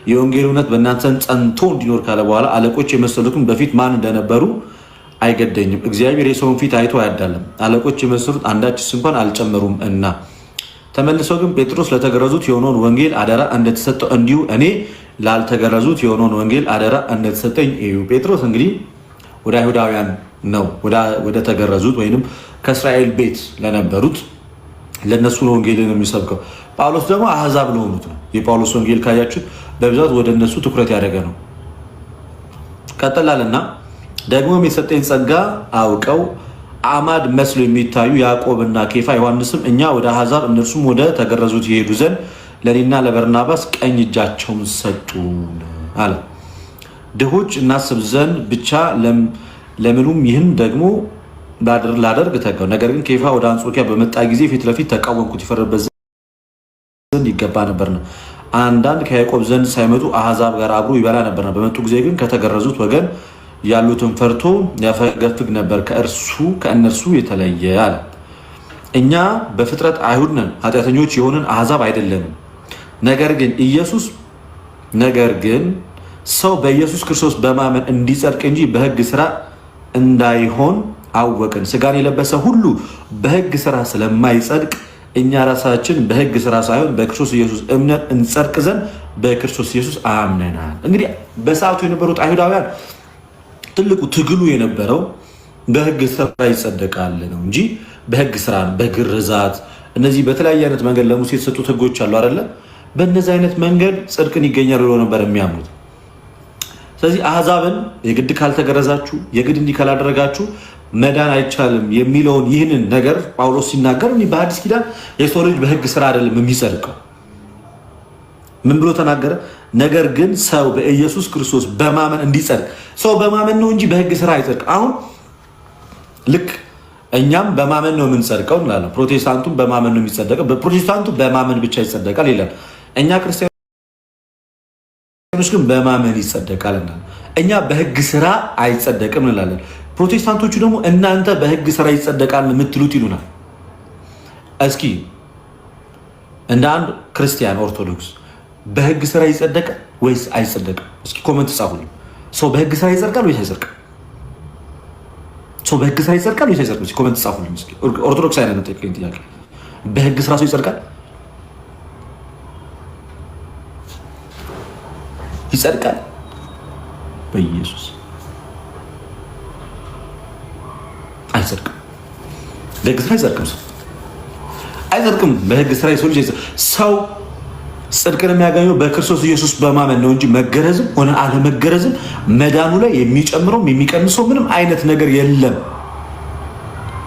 የወንጌል እውነት በእናንተ ጸንቶ እንዲኖር ካለ በኋላ አለቆች የመሰሉትን በፊት ማን እንደነበሩ አይገደኝም። እግዚአብሔር የሰውን ፊት አይቶ አያዳለም። አለቆች የመሰሉት አንዳችስ እንኳን አልጨመሩም እና ተመልሶ ግን ጴጥሮስ ለተገረዙት የሆነውን ወንጌል አደራ እንደተሰጠው እንዲሁ እኔ ላልተገረዙት የሆነውን ወንጌል አደራ እንደተሰጠኝ እዩ። ጴጥሮስ እንግዲህ ወደ አይሁዳውያን ነው ወደ ተገረዙት ወይንም ከእስራኤል ቤት ለነበሩት ለነሱ ነው ወንጌልን የሚሰብከው። ጳውሎስ ደግሞ አህዛብ ለሆኑት ነው። የጳውሎስ ወንጌል ካያችሁት በብዛት ወደ እነሱ ትኩረት ያደረገ ነው። ቀጥላልና ደግሞም የሰጠኝ ጸጋ አውቀው አማድ መስሎ የሚታዩ ያዕቆብና ኬፋ ዮሐንስም እኛ ወደ አህዛብ እነርሱም ወደ ተገረዙት ይሄዱ ዘንድ ለእኔና ለበርናባስ ቀኝ እጃቸውን ሰጡን አለ። ድሆች እናስብ ዘንድ ብቻ ለምኑም ይህን ደግሞ ላደርግ ተጋው። ነገር ግን ኬፋ ወደ አንጾኪያ በመጣ ጊዜ ፊት ለፊት ተቃወምኩት፣ ይፈረድበት ዘንድ ይገባ ነበርና። አንዳንድ ከያዕቆብ ዘንድ ሳይመጡ አህዛብ ጋር አብሮ ይበላ ነበርና። በመጡ ጊዜ ግን ከተገረዙት ወገን ያሉትን ፈርቶ ያፈገፍግ ነበር፣ ከእነርሱ የተለየ አለ። እኛ በፍጥረት አይሁድ ነን፣ ኃጢአተኞች የሆንን አህዛብ አይደለንም። ነገር ግን ሰው በኢየሱስ ክርስቶስ በማመን እንዲጸድቅ እንጂ በሕግ ስራ እንዳይሆን አወቅን። ስጋን የለበሰ ሁሉ በሕግ ስራ ስለማይጸድቅ እኛ ራሳችን በሕግ ስራ ሳይሆን በክርስቶስ ኢየሱስ እምነት እንጸድቅ ዘንድ በክርስቶስ ኢየሱስ አምነናል። እንግዲህ በሰዓቱ የነበሩት አይሁዳውያን ትልቁ ትግሉ የነበረው በሕግ ስራ ይጸደቃል ነው እንጂ በሕግ ስራ በግርዛት እነዚህ በተለያየ አይነት መንገድ ለሙሴ የተሰጡት ሕጎች አሉ አይደለ? በእነዚህ አይነት መንገድ ጽድቅን ይገኛል ብሎ ነበር የሚያምኑት። ስለዚህ አህዛብን የግድ ካልተገረዛችሁ የግድ እንዲህ ካላደረጋችሁ መዳን አይቻልም የሚለውን ይህንን ነገር ጳውሎስ ሲናገር በአዲስ ኪዳን የሰው ልጅ በሕግ ስራ አይደለም የሚጸድቀው። ምን ብሎ ተናገረ? ነገር ግን ሰው በኢየሱስ ክርስቶስ በማመን እንዲጸድቅ። ሰው በማመን ነው እንጂ በሕግ ስራ አይጸድቅ። አሁን ልክ እኛም በማመን ነው የምንጸድቀው እንላለን። ፕሮቴስታንቱም በማመን ነው የሚጸደቀው። ፕሮቴስታንቱ በማመን ብቻ ይጸደቃል ይላል። እኛ ክርስቲያኖች ግን በማመን ይጸደቃል እንላለን። እኛ በሕግ ስራ አይጸደቅም እንላለን። ፕሮቴስታንቶቹ ደግሞ እናንተ በሕግ ስራ ይጸደቃል የምትሉት ይሉናል። እስኪ እንደ አንድ ክርስቲያን ኦርቶዶክስ በሕግ ስራ ይጸደቃል ወይስ አይጸደቅም? እስኪ ኮመንት ጻፉልኝ። ሰው በሕግ ስራ ይጸድቃል ወይስ አይጸድቅም? ሰው በሕግ ስራ ይጸድቃል ወይስ አይጸድቅም? እስኪ ኮመንት ጻፉልኝ። እስኪ ኦርቶዶክስ አይነት ነው ጠይቀኝ ጥያቄ። በሕግ ስራ ሰው ይጸድቃል? ይጸድቃል በኢየሱስ አይጸድቅም። በሕግ ስራ አይጸድቅም። ሰው አይጸድቅም በሕግ ስራ። የሰው ልጅ ሰው ጽድቅን የሚያገኘው በክርስቶስ ኢየሱስ በማመን ነው እንጂ መገረዝም ሆነ አለመገረዝም መዳኑ ላይ የሚጨምረው የሚቀንሰው ምንም አይነት ነገር የለም።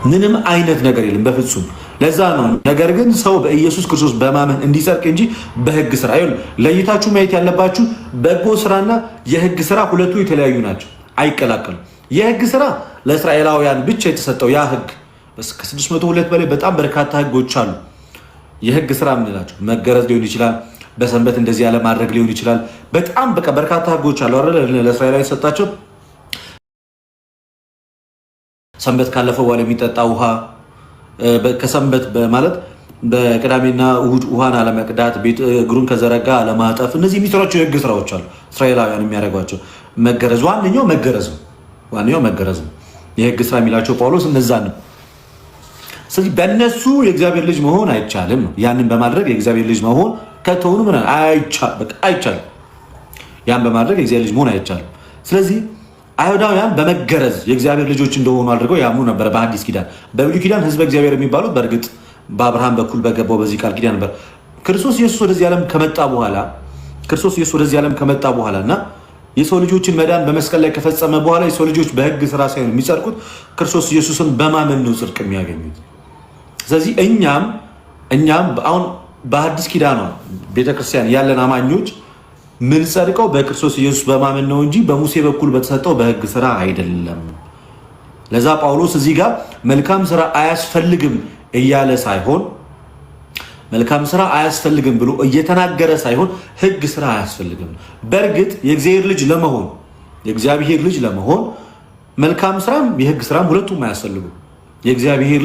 ምንም አይነት ነገር የለም በፍጹም። ለዛ ነው ነገር ግን ሰው በኢየሱስ ክርስቶስ በማመን እንዲጸድቅ እንጂ በሕግ ስራ አይደለም። ለይታችሁ ማየት ያለባችሁ በጎ ስራና የሕግ ስራ ሁለቱ የተለያዩ ናቸው፣ አይቀላቀሉም። የሕግ ስራ ለእስራኤላውያን ብቻ የተሰጠው ያ ሕግ ከ602 በላይ በጣም በርካታ ሕጎች አሉ። የሕግ ስራ የምንላቸው መገረዝ ሊሆን ይችላል፣ በሰንበት እንደዚህ ያለ ማድረግ ሊሆን ይችላል። በጣም በርካታ ሕጎች አሉ አይደል? ለእስራኤላውያን የተሰጣቸው ሰንበት ካለፈው በኋላ የሚጠጣ ውሃ፣ ከሰንበት ማለት በቅዳሜና እሁድ ውሃን አለመቅዳት፣ ቤት እግሩን ከዘረጋ አለማጠፍ፣ እነዚህ የሚሰሯቸው የሕግ ስራዎች አሉ እስራኤላውያን የሚያደርጓቸው። መገረዝ ዋነኛው መገረዝ ነው። የሕግ ስራ የሚላቸው ጳውሎስ እነዛ ነው። ስለዚህ በእነሱ የእግዚአብሔር ልጅ መሆን አይቻልም ነው። ያንን በማድረግ የእግዚአብሔር ልጅ መሆን ከተሆኑ ምን አይቻልም። ያን በማድረግ የእግዚአብሔር ልጅ መሆን አይቻልም። ስለዚህ አይሁዳውያን በመገረዝ የእግዚአብሔር ልጆች እንደሆኑ አድርገው ያምኑ ነበር በአዲስ ኪዳን። በብሉይ ኪዳን ሕዝበ እግዚአብሔር የሚባሉት በእርግጥ በአብርሃም በኩል በገባው በዚህ ቃል ኪዳን ነበር። ክርስቶስ ኢየሱስ ወደዚህ ዓለም ከመጣ በኋላ እና የሰው ልጆችን መዳን በመስቀል ላይ ከፈጸመ በኋላ የሰው ልጆች በሕግ ስራ ሳይሆን የሚጸድቁት ክርስቶስ ኢየሱስን በማመን ነው ጽድቅ የሚያገኙት። ስለዚህ እኛም አሁን በአዲስ ኪዳን ቤተክርስቲያን ያለን አማኞች ምን ጸድቀው በክርስቶስ ኢየሱስ በማመን ነው እንጂ በሙሴ በኩል በተሰጠው በሕግ ስራ አይደለም። ለዛ ጳውሎስ እዚህ ጋር መልካም ስራ አያስፈልግም እያለ ሳይሆን መልካም ስራ አያስፈልግም ብሎ እየተናገረ ሳይሆን ሕግ ስራ አያስፈልግም። በእርግጥ የእግዚአብሔር ልጅ ለመሆን መልካም ስራም የሕግ ስራም ሁለቱም አያስፈልጉም። የእግዚአብሔር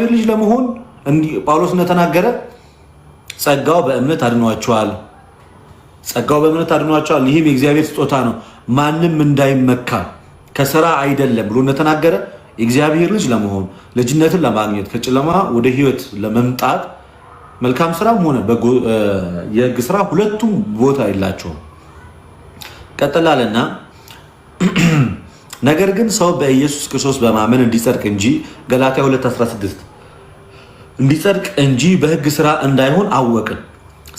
ልጅ ለመሆን ጳውሎስ እንደተናገረ ጸጋው በእምነት አድኗቸዋል፣ ጸጋው በእምነት አድኗቸዋል፣ ይህም የእግዚአብሔር ስጦታ ነው፣ ማንም እንዳይመካ ከስራ አይደለም ብሎ እንደተናገረ የእግዚአብሔር ልጅ ለመሆን ልጅነትን ለማግኘት ከጨለማ ወደ ህይወት ለመምጣት መልካም ስራም ሆነ የህግ ስራ ሁለቱም ቦታ የላቸውም። ቀጥላለና ነገር ግን ሰው በኢየሱስ ክርስቶስ በማመን እንዲጸድቅ እንጂ ገላትያ 2:16 እንዲጸድቅ እንጂ በህግ ስራ እንዳይሆን አወቅን።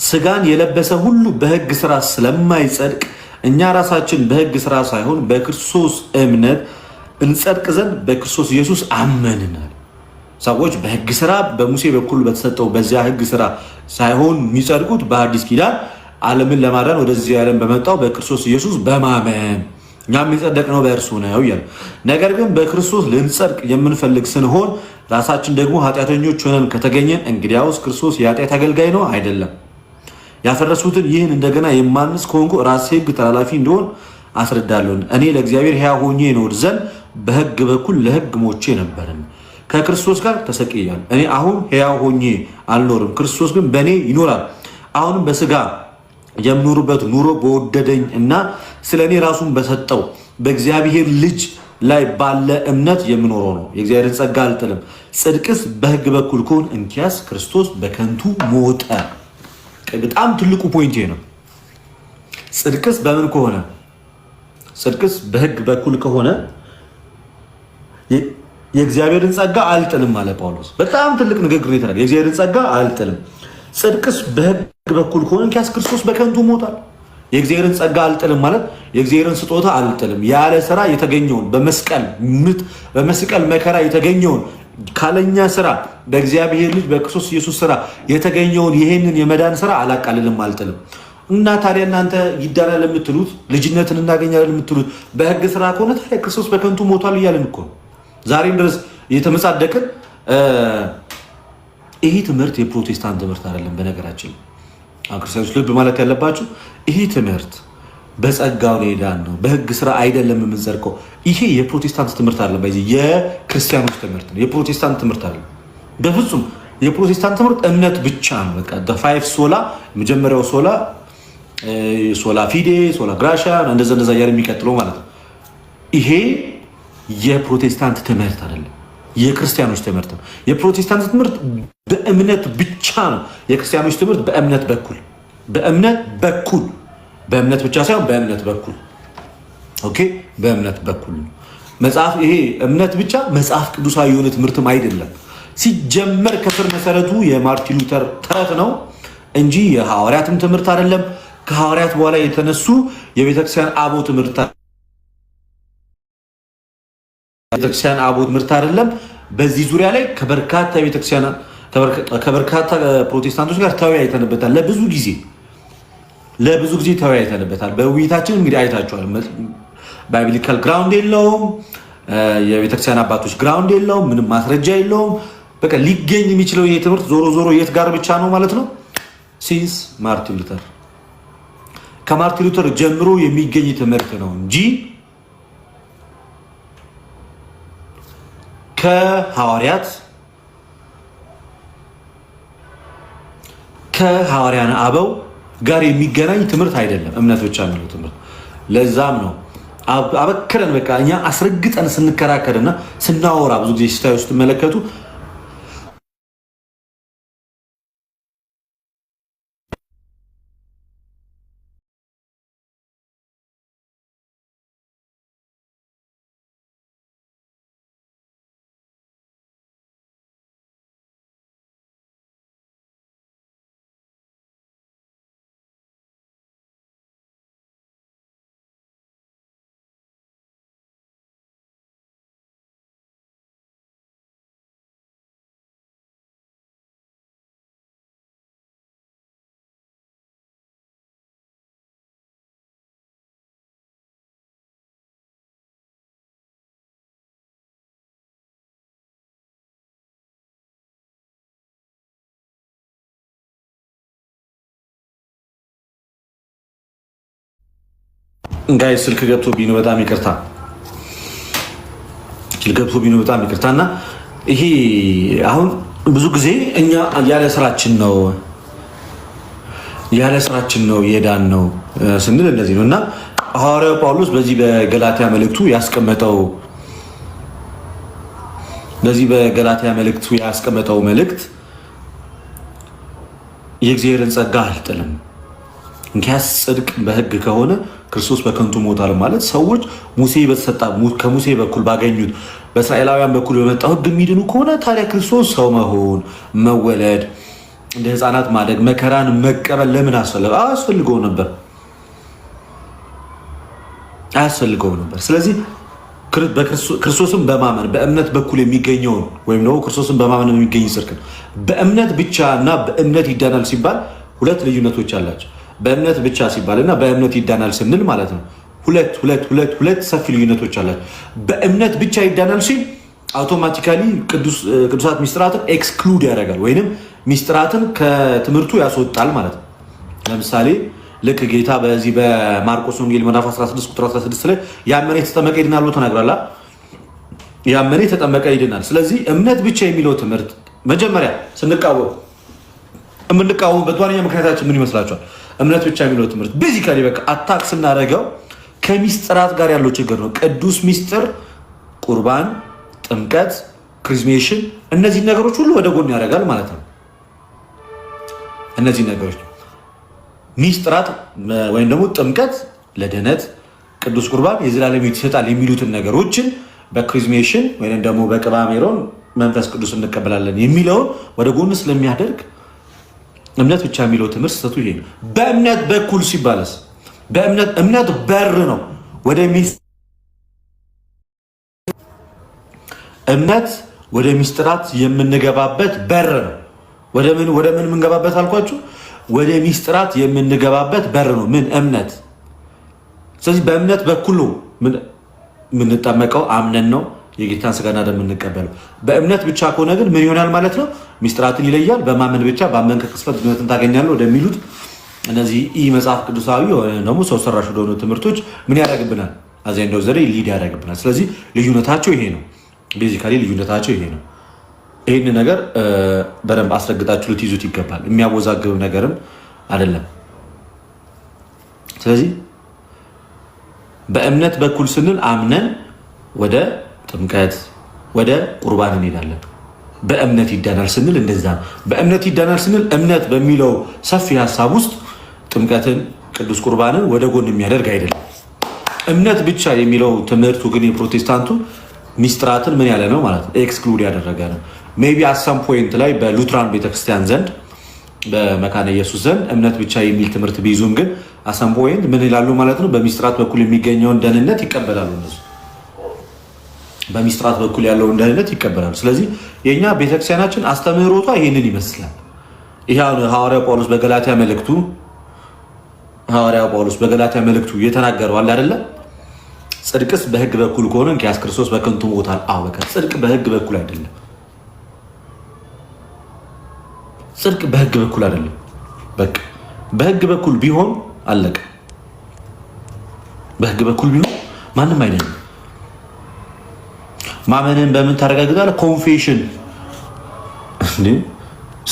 ስጋን የለበሰ ሁሉ በህግ ስራ ስለማይጸድቅ እኛ ራሳችን በህግ ስራ ሳይሆን በክርስቶስ እምነት እንጸድቅ ዘንድ በክርስቶስ ኢየሱስ አመንናል። ሰዎች በህግ ስራ በሙሴ በኩል በተሰጠው በዚያ ህግ ስራ ሳይሆን የሚጸድቁት በአዲስ ኪዳን ዓለምን ለማዳን ወደዚህ ዓለም በመጣው በክርስቶስ ኢየሱስ በማመን እኛም የጸደቅነው በእርሱ ነው ይላል። ነገር ግን በክርስቶስ ልንጸድቅ የምንፈልግ ስንሆን ራሳችን ደግሞ ኃጢአተኞች ሆነን ከተገኘን እንግዲያውስ ክርስቶስ የኃጢአት አገልጋይ ነው አይደለም። ያፈረሱትን ይህን እንደገና የማንስ ከሆንኩ ራሴ ህግ ተላላፊ እንደሆን አስረዳለሁ። እኔ ለእግዚአብሔር ሕያው ሆኜ እኖር ዘንድ በህግ በኩል ለህግ ሞቼ ነበርን፣ ከክርስቶስ ጋር ተሰቅያለሁ። እኔ አሁን ሕያው ሆኜ አልኖርም፣ ክርስቶስ ግን በእኔ ይኖራል። አሁንም በስጋ የምኖርበት ኑሮ በወደደኝ እና ስለ እኔ ራሱን በሰጠው በእግዚአብሔር ልጅ ላይ ባለ እምነት የምኖረው ነው። የእግዚአብሔርን ጸጋ አልጥልም። ጽድቅስ በህግ በኩል ከሆነ እንኪያስ ክርስቶስ በከንቱ ሞተ። በጣም ትልቁ ፖይንት ነው። ጽድቅስ በምን ከሆነ ጽድቅስ በህግ በኩል ከሆነ የእግዚአብሔርን ጸጋ አልጥልም ማለት ጳውሎስ በጣም ትልቅ ንግግር ነው የተናገረው። የእግዚአብሔርን ጸጋ አልጥልም። ጽድቅስ በህግ በኩል ከሆነ እንኪያስ ክርስቶስ በከንቱ ሞቷል። የእግዚአብሔርን ጸጋ አልጥልም ማለት የእግዚአብሔርን ስጦታ አልጥልም። ያለ ስራ የተገኘውን በመስቀል መከራ የተገኘውን ካለኛ ስራ በእግዚአብሔር ልጅ በክርስቶስ ኢየሱስ ስራ የተገኘውን ይሄንን የመዳን ስራ አላቃልልም፣ አልጥልም። እና ታዲያ እናንተ ይዳናል ለምትሉት ልጅነትን እናገኛለን ለምትሉት በህግ ስራ ከሆነ ታዲያ ክርስቶስ በከንቱ ሞቷል እያለን እኮ ዛሬም ድረስ እየተመጻደቅን። ይህ ትምህርት የፕሮቴስታንት ትምህርት አይደለም። በነገራችን ክርስቲያኖች ልብ ማለት ያለባችሁ ይህ ትምህርት በጸጋው ነው የዳን ነው፣ በህግ ስራ አይደለም የምንጸድቀው። ይሄ የፕሮቴስታንት ትምህርት አይደለም፣ የክርስቲያኖች ትምህርት ነው። የፕሮቴስታንት ትምህርት አይደለም በፍጹም። የፕሮቴስታንት ትምህርት እምነት ብቻ ነው። በቃ ፋይቭ ሶላ፣ የመጀመሪያው ሶላ፣ ሶላ ፊዴ፣ ሶላ ግራሻ፣ እንደዛ እያለ የሚቀጥለው ማለት ነው። ይሄ የፕሮቴስታንት ትምህርት አይደለም፣ የክርስቲያኖች ትምህርት ነው። የፕሮቴስታንት ትምህርት በእምነት ብቻ ነው። የክርስቲያኖች ትምህርት በእምነት በኩል በእምነት ብቻ ሳይሆን በእምነት በኩል ኦኬ፣ በእምነት በኩል መጽሐፍ። ይሄ እምነት ብቻ መጽሐፍ ቅዱሳዊ የሆነ ትምህርትም አይደለም። ሲጀመር ከስር መሰረቱ የማርቲን ሉተር ተረት ነው እንጂ የሐዋርያትም ትምህርት አይደለም። ከሐዋርያት በኋላ የተነሱ የቤተክርስቲያን አበው ትምህርት አይደለም። በዚህ ዙሪያ ላይ ከበርካታ ፕሮቴስታንቶች ጋር ተወያይተንበታል። ለብዙ ጊዜ ተወያይተንበታል። በውይይታችን እንግዲህ አይታችኋል። ባይብሊካል ግራውንድ የለውም። የቤተክርስቲያን አባቶች ግራውንድ የለውም። ምንም ማስረጃ የለውም። በቃ ሊገኝ የሚችለው ይሄ ትምህርት ዞሮ የት ጋር ብቻ ነው ማለት ነው? ሲንስ ማርቲን ሉተር፣ ከማርቲን ሉተር ጀምሮ የሚገኝ ትምህርት ነው እንጂ ከሐዋርያን አበው ጋር የሚገናኝ ትምህርት አይደለም። እምነት ብቻ ነው ትምህርት። ለዛም ነው አበክረን በቃ እኛ አስረግጠን ስንከራከርና ስናወራ ብዙ ጊዜ ሲታዩ ስትመለከቱ ጋይ ስልክ ገብቶብኝ ነው፣ በጣም ይቅርታ። እና ይሄ አሁን ብዙ ጊዜ እኛ ያለ ስራችን ነው ያለ ስራችን ነው የዳን ነው ስንል እንደዚህ ነው እና ሐዋርያው ጳውሎስ በዚህ በገላትያ መልእክቱ ያስቀመጠው መልእክት የእግዚአብሔርን ጸጋ አልጥልም፣ እንኪያስ ጽድቅ በሕግ ከሆነ ክርስቶስ በከንቱ ሞቷል ማለት ሰዎች ከሙሴ በኩል ባገኙት በእስራኤላውያን በኩል በመጣው ሕግ የሚድኑ ከሆነ ታዲያ ክርስቶስ ሰው መሆን መወለድ እንደ ህፃናት ማደግ መከራን መቀበል ለምን አያስፈልገው ነበር? ስለዚህ ክርስቶስን በማመን በእምነት በኩል የሚገኘውን ወይም ደግሞ ክርስቶስን በማመን የሚገኝ ጽድቅ በእምነት ብቻ እና በእምነት ይዳናል ሲባል ሁለት ልዩነቶች አላቸው። በእምነት ብቻ ሲባል እና በእምነት ይዳናል ስንል ማለት ነው ሁለት ሰፊ ልዩነቶች አላቸው። በእምነት ብቻ ይዳናል ሲል አውቶማቲካሊ ቅዱሳት ሚስጥራትን ኤክስክሉድ ያደርጋል ወይንም ሚስጥራትን ከትምህርቱ ያስወጣል ማለት ነው። ለምሳሌ ልክ ጌታ በዚህ በማርቆስ ወንጌል ምዕራፍ 16 ቁጥር 16 ላይ ያመነ የተጠመቀ ይድናል ብሎ ተናግሯል። ያመነ የተጠመቀ ይድናል። ስለዚህ እምነት ብቻ የሚለው ትምህርት መጀመሪያ የምንቃወምበት ዋነኛ ምክንያታችን ምን ይመስላችኋል? እምነት ብቻ የሚለው ትምህርት ቤዚካሊ በቃ አታክ ስናደርገው ከሚስጥራት ጋር ያለው ችግር ነው። ቅዱስ ሚስጥር፣ ቁርባን፣ ጥምቀት፣ ክሪዝሜሽን እነዚህ ነገሮች ሁሉ ወደ ጎን ያደርጋል ማለት ነው። እነዚህ ነገሮች ሚስጥራት ወይም ደግሞ ጥምቀት ለድህነት፣ ቅዱስ ቁርባን የዘላለም ሕይወት ይሰጣል የሚሉትን ነገሮችን በክሪዝሜሽን ወይም ደግሞ በቅባ ሜሮን መንፈስ ቅዱስ እንቀበላለን የሚለውን ወደ ጎን ስለሚያደርግ እምነት ብቻ የሚለው ትምህርት ስህተቱ ይሄ ነው። በእምነት በኩል ሲባለስ እምነት በር ነው እምነት ወደ ሚስጥራት የምንገባበት በር ነው። ወደ ምን የምንገባበት አልኳችሁ? ወደ ሚስጥራት የምንገባበት በር ነው። ምን እምነት። ስለዚህ በእምነት በኩል ነው የምንጠመቀው፣ አምነን ነው የጌታን ስጋና ደም የምንቀበለው። በእምነት ብቻ ከሆነ ግን ምን ይሆናል ማለት ነው? ሚስጥራትን ይለያል። በማመን ብቻ ባመንክ ቅጽበት ድነትን ታገኛለህ ወደሚሉት እነዚህ መጽሐፍ ቅዱሳዊ ደግሞ ሰው ሰራሽ ወደሆኑ ትምህርቶች ምን ያደርግብናል? አዘንደው ዘዴ ሊድ ያደርግብናል። ስለዚህ ልዩነታቸው ይሄ ነው። ቤዚካሊ ልዩነታቸው ይሄ ነው። ይህን ነገር በደንብ አስረግጣችሁ ልትይዙት ይገባል። የሚያወዛግብ ነገርም አይደለም። ስለዚህ በእምነት በኩል ስንል አምነን ወደ ጥምቀት ወደ ቁርባን እንሄዳለን። በእምነት ይዳናል ስንል እንደዛ ነው። በእምነት ይዳናል ስንል እምነት በሚለው ሰፊ ሀሳብ ውስጥ ጥምቀትን፣ ቅዱስ ቁርባንን ወደ ጎን የሚያደርግ አይደለም። እምነት ብቻ የሚለው ትምህርቱ ግን የፕሮቴስታንቱ ሚስጥራትን ምን ያለ ነው ማለት ነው? ኤክስክሉድ ያደረገ ነው። ሜይ ቢ አሳም ፖይንት ላይ በሉትራን ቤተክርስቲያን ዘንድ በመካነ ኢየሱስ ዘንድ እምነት ብቻ የሚል ትምህርት ቢይዙም ግን አሳም ፖይንት ምን ይላሉ ማለት ነው? በሚስጥራት በኩል የሚገኘውን ደህንነት ይቀበላሉ። እነሱ በሚስጥራት በኩል ያለውን ደህንነት ይቀበላሉ። ስለዚህ የእኛ ቤተክርስቲያናችን አስተምህሮቷ ይህንን ይመስላል። ይህ ሐዋርያው ጳውሎስ በገላትያ መልእክቱ እየተናገረው አለ አይደለ? ጽድቅስ በሕግ በኩል ከሆነ እንኪያስ ክርስቶስ በከንቱ ሞቷል። በቃ ጽድቅ በሕግ በኩል አይደለም። ጽድቅ በሕግ በኩል አይደለም። በቃ በሕግ በኩል ቢሆን አለቀ። በሕግ በኩል ቢሆን ማንም አይደለም። ማመንን በምን ታረጋግጣለህ? ኮንፌሽን።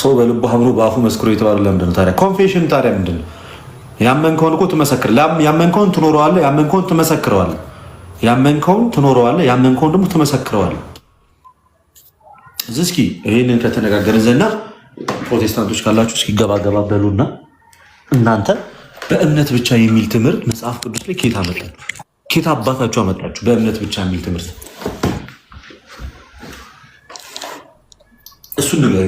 ሰው በልቡ አምኖ በአፉ መስክሮ የተባለው ለምንድን ነው ታዲያ? ኮንፌሽን ታዲያ ምንድን ነው? ያመንከውን እኮ ያመንከውን ትኖረዋለህ፣ ያመንከውን ትመሰክረዋለህ። ያመንከውን ትኖረዋለህ፣ ያመንከውን ደግሞ ትመሰክረዋለህ። እስኪ ይህንን ከተነጋገርን ዘና ፕሮቴስታንቶች ካላችሁ እስኪ ገባገባ በሉና እናንተ በእምነት ብቻ የሚል ትምህርት መጽሐፍ ቅዱስ ላይ ኬት አመጣችሁ? ኬት አባታችሁ አመጣችሁ? በእምነት ብቻ የሚል ትምህርት እሱን ነገር